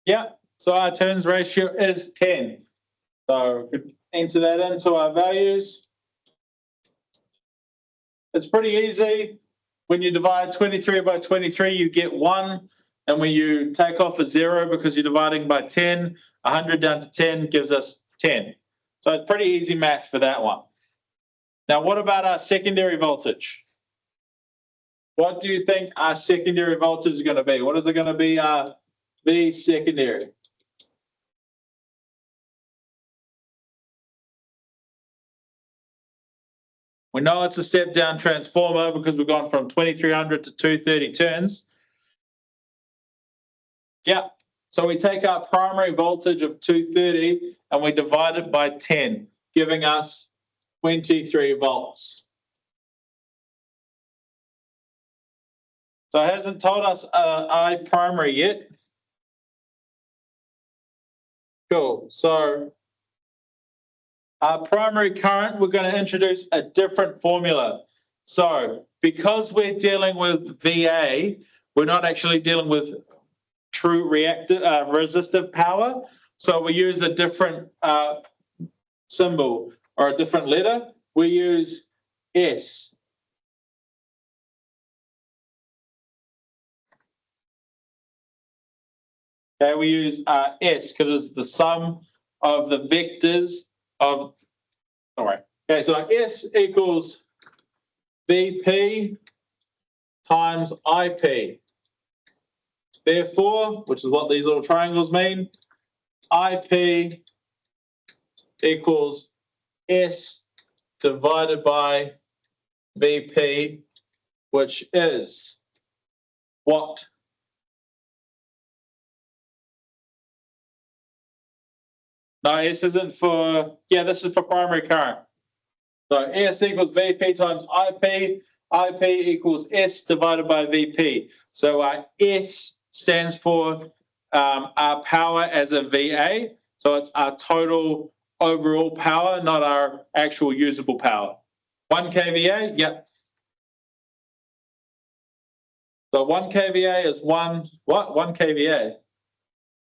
Yeah, so our turns ratio is 10. So we could enter that into our values. It's pretty easy. When you divide 23 by 23, you get 1. And when you take off a 0 because you're dividing by 10, 100 down to 10 gives us 10. So it's pretty easy math for that one. Now, what about our secondary voltage? What do you think our secondary voltage is going to be? What is it going to be? V secondary. We know it's a step down transformer because we've gone from 2300 to 230 turns. Yeah, so we take our primary voltage of 230 and we divide it by 10, giving us 23 volts. So it hasn't told us I primary yet. Cool, so our primary current, we're going to introduce a different formula. So because we're dealing with VA, we're not actually dealing with true resistive power. So we use a different symbol or a different letter. We use S. Okay, we use S because it's the sum of the vectors of, all right. Okay, so S equals VP times IP. Therefore, which is what these little triangles mean, IP equals S divided by VP, which is watt. No, S isn't for, yeah, this is for primary current. So S equals VP times IP. IP equals S divided by VP. So our S stands for our power as a VA. So it's our total overall power, not our actual usable power. 1 kVA, yep. So 1 kVA is 1 kVA?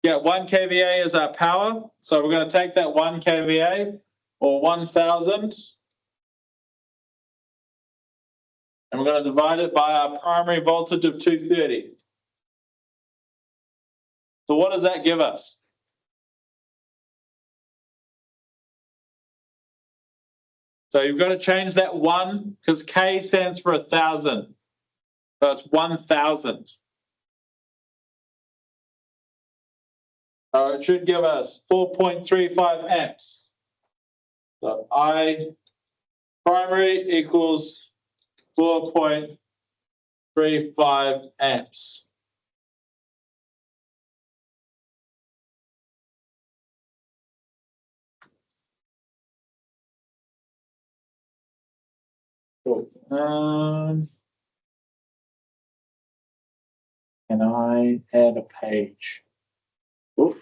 Yeah, 1 kVA is our power. So we're going to take that 1 kVA or 1,000 and we're going to divide it by our primary voltage of 230. So what does that give us? So you've got to change that 1 because K stands for 1,000. So it's 1,000. So it should give us 4.35 amps. So I primary equals 4.35 amps. Cool. Can I add a page? Oof.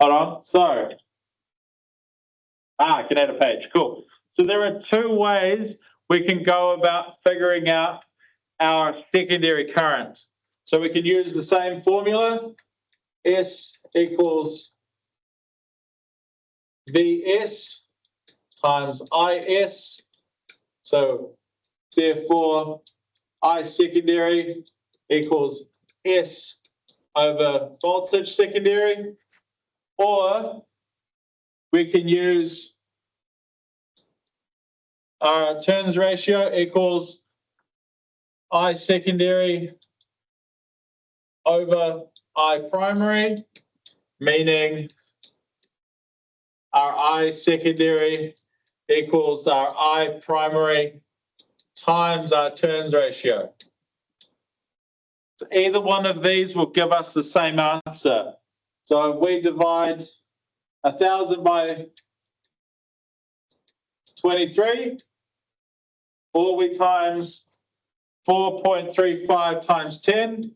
Hold on. So, I can add a page. Cool. So there are two ways we can go about figuring out our secondary current. So we can use the same formula. S equals Vs times Is. So therefore, I secondary equals S over voltage secondary. Or we can use our turns ratio equals I secondary over I primary, meaning our I secondary equals our I primary times our turns ratio. So either one of these will give us the same answer. So if we divide 1,000 by 23, or we times 4.35 times 10,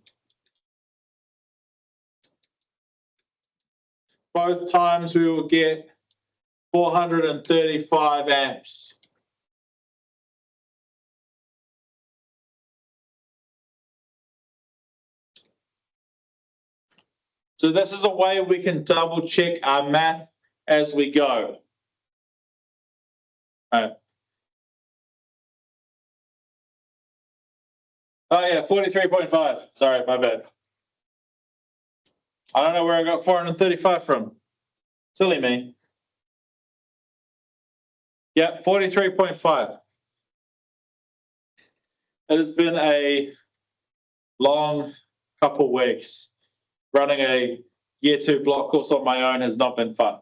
both times we will get 435 amps. So this is a way we can double check our math as we go. Right. Oh yeah, 43.5. Sorry, my bad. I don't know where I got 435 from. Silly me. Yeah, 43.5. It has been a long couple weeks. Running a year 2 block course on my own has not been fun.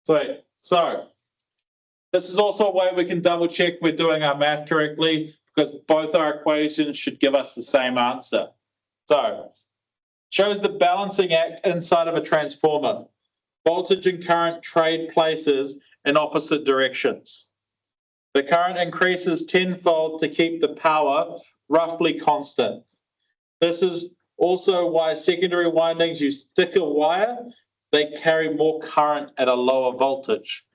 Sweet. So this is also a way we can double check we're doing our math correctly because both our equations should give us the same answer. So shows the balancing act inside of a transformer. Voltage and current trade places in opposite directions. The current increases tenfold to keep the power roughly constant. This is also why secondary windings use thicker wire. They carry more current at a lower voltage.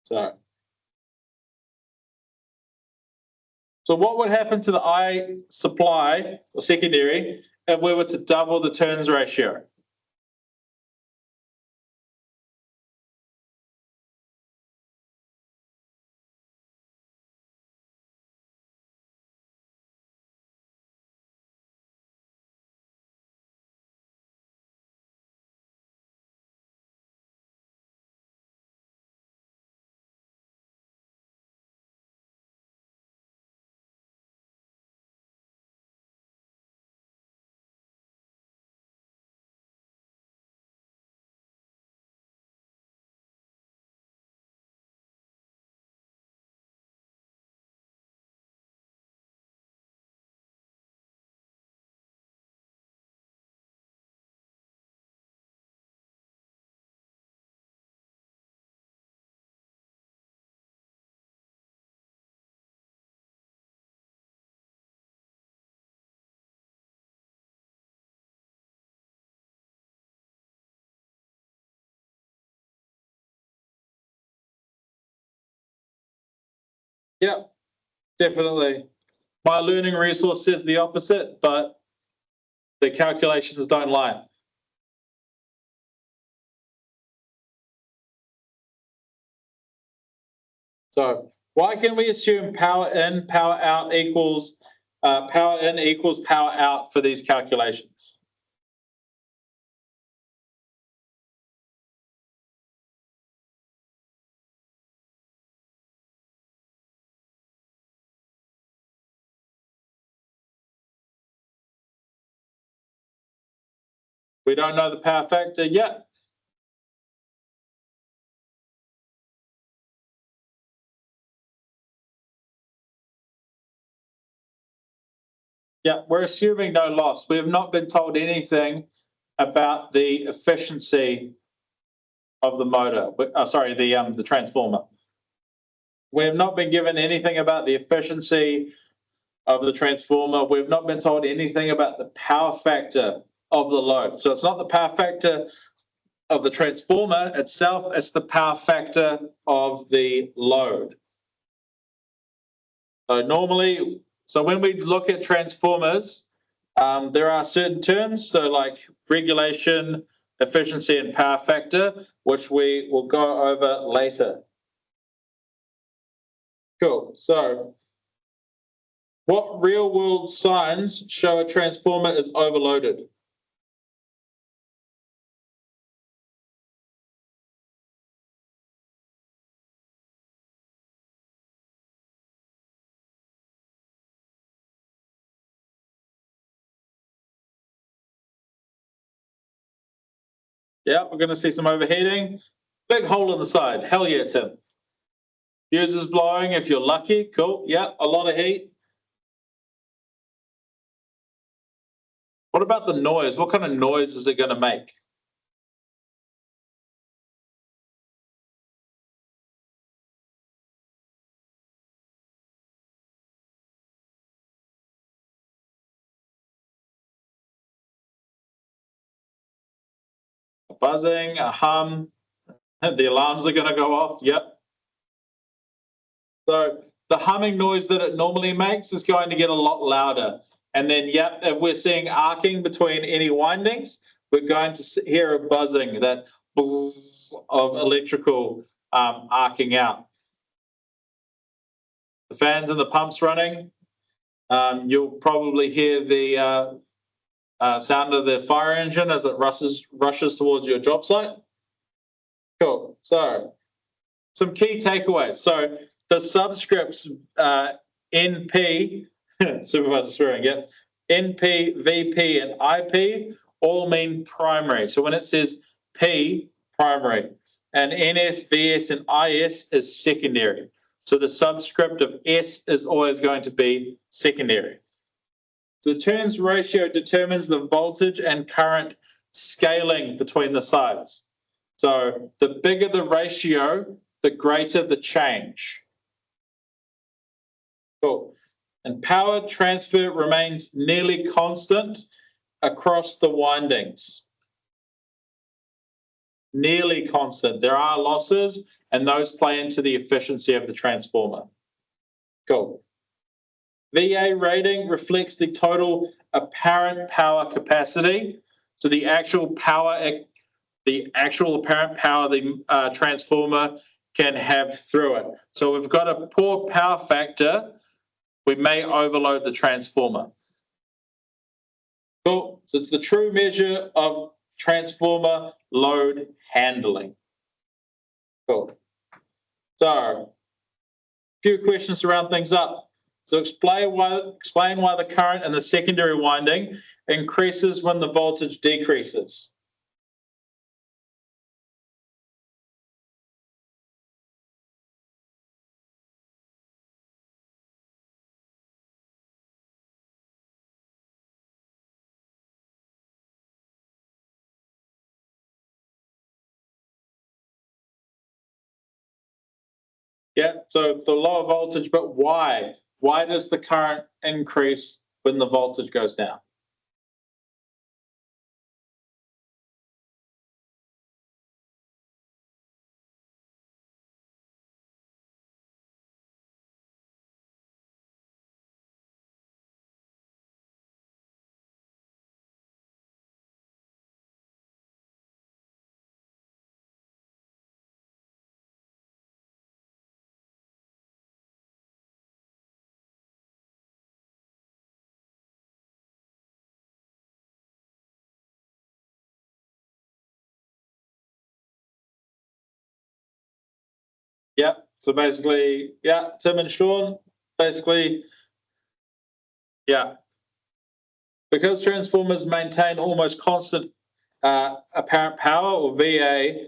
So what would happen to the I supply or secondary if we were to double the turns ratio? Yep, definitely. My learning resource says the opposite, but the calculations don't lie. So why can we assume power in, power out equals power in equals power out for these calculations? We don't know the power factor yet. Yeah, we're assuming no loss. We have not been told anything about the efficiency of the motor. Sorry, the transformer. We have not been given anything about the efficiency of the transformer. We've not been told anything about the power factor of the load. So it's not the power factor of the transformer itself, it's the power factor of the load. So when we look at transformers, there are certain terms, so like regulation, efficiency, and power factor, which we will go over later. Cool. So what real world signs show a transformer is overloaded? Yeah, we're going to see some overheating. Big hole in the side. Hell yeah, Tim. Fuse is blowing if you're lucky. Cool. Yeah, a lot of heat. What about the noise? What kind of noise is it going to make? A buzzing, a hum. The alarms are going to go off. Yep. So the humming noise that it normally makes is going to get a lot louder. And then, yep, if we're seeing arcing between any windings, we're going to hear a buzzing, that buzz of electrical arcing out. The fans and the pumps running, you'll probably hear the sound of the fire engine as it rushes towards your job site. Cool. So some key takeaways. So the subscripts NP, supervisor swearing, yep, NP, VP, and IP all mean primary. So when it says P, primary, and NS, VS, and IS is secondary. So the subscript of S is always going to be secondary. The turns ratio determines the voltage and current scaling between the sides. So the bigger the ratio, the greater the change. Cool. And power transfer remains nearly constant across the windings. Nearly constant. There are losses, and those play into the efficiency of the transformer. Cool. VA rating reflects the total apparent power capacity. So the actual apparent power the transformer can have through it. So we've got a poor power factor, we may overload the transformer. Cool. So it's the true measure of transformer load handling. Cool. So a few questions to round things up. So explain why the current in the secondary winding increases when the voltage decreases. Yeah, so the lower voltage, but why? Why does the current increase when the voltage goes down? Yeah. So basically, yeah, Tim and Sean, basically, yeah. Because transformers maintain almost constant apparent power, or VA,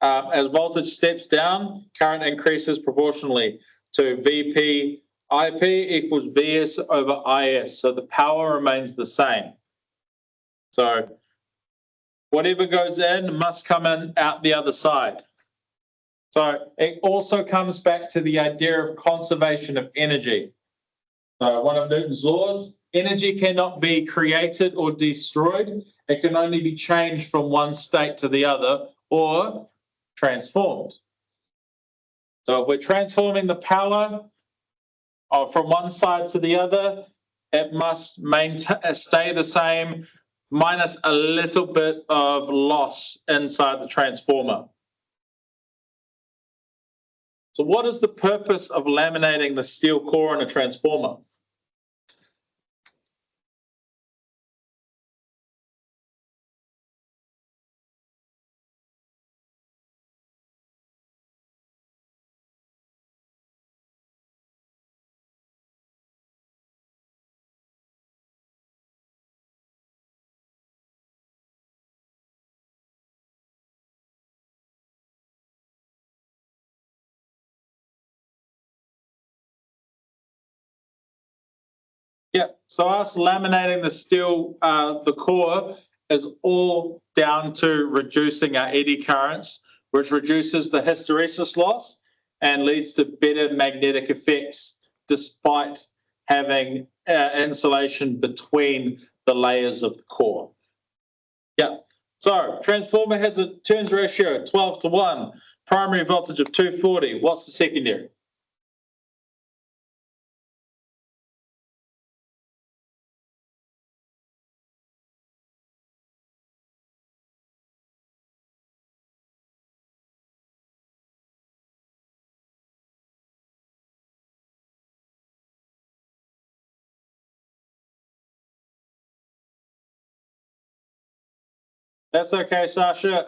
as voltage steps down, current increases proportionally to VP IP equals VS over IS. So the power remains the same. So whatever goes in must come in out the other side. So it also comes back to the idea of conservation of energy. So one of Newton's laws, energy cannot be created or destroyed. It can only be changed from one state to the other or transformed. So if we're transforming the power from one side to the other, it must stay the same minus a little bit of loss inside the transformer. So what is the purpose of laminating the steel core in a transformer? Yeah, so us laminating the steel, the core is all down to reducing our eddy currents, which reduces the hysteresis loss and leads to better magnetic effects despite having insulation between the layers of the core. Yeah, so transformer has a turns ratio 12:1, primary voltage of 240. What's the secondary? That's okay, Sasha.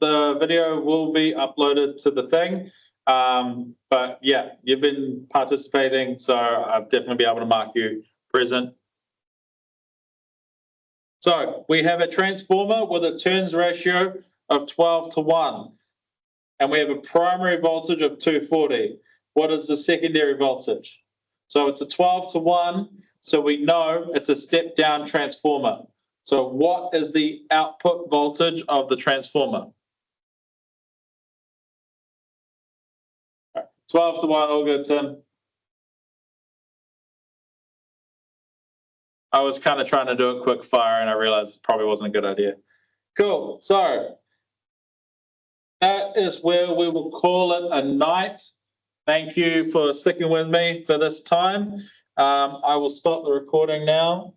The video will be uploaded to the thing. But yeah, you've been participating, so I'll definitely be able to mark you present. So we have a transformer with a turns ratio of 12:1, and we have a primary voltage of 240. What is the secondary voltage? So it's a 12:1, so we know it's a step down transformer. So what is the output voltage of the transformer? 12:1, all good, Tim. I was kind of trying to do a quick fire and I realized it probably wasn't a good idea. Cool. So that is where we will call it a night. Thank you for sticking with me for this time. I will stop the recording now.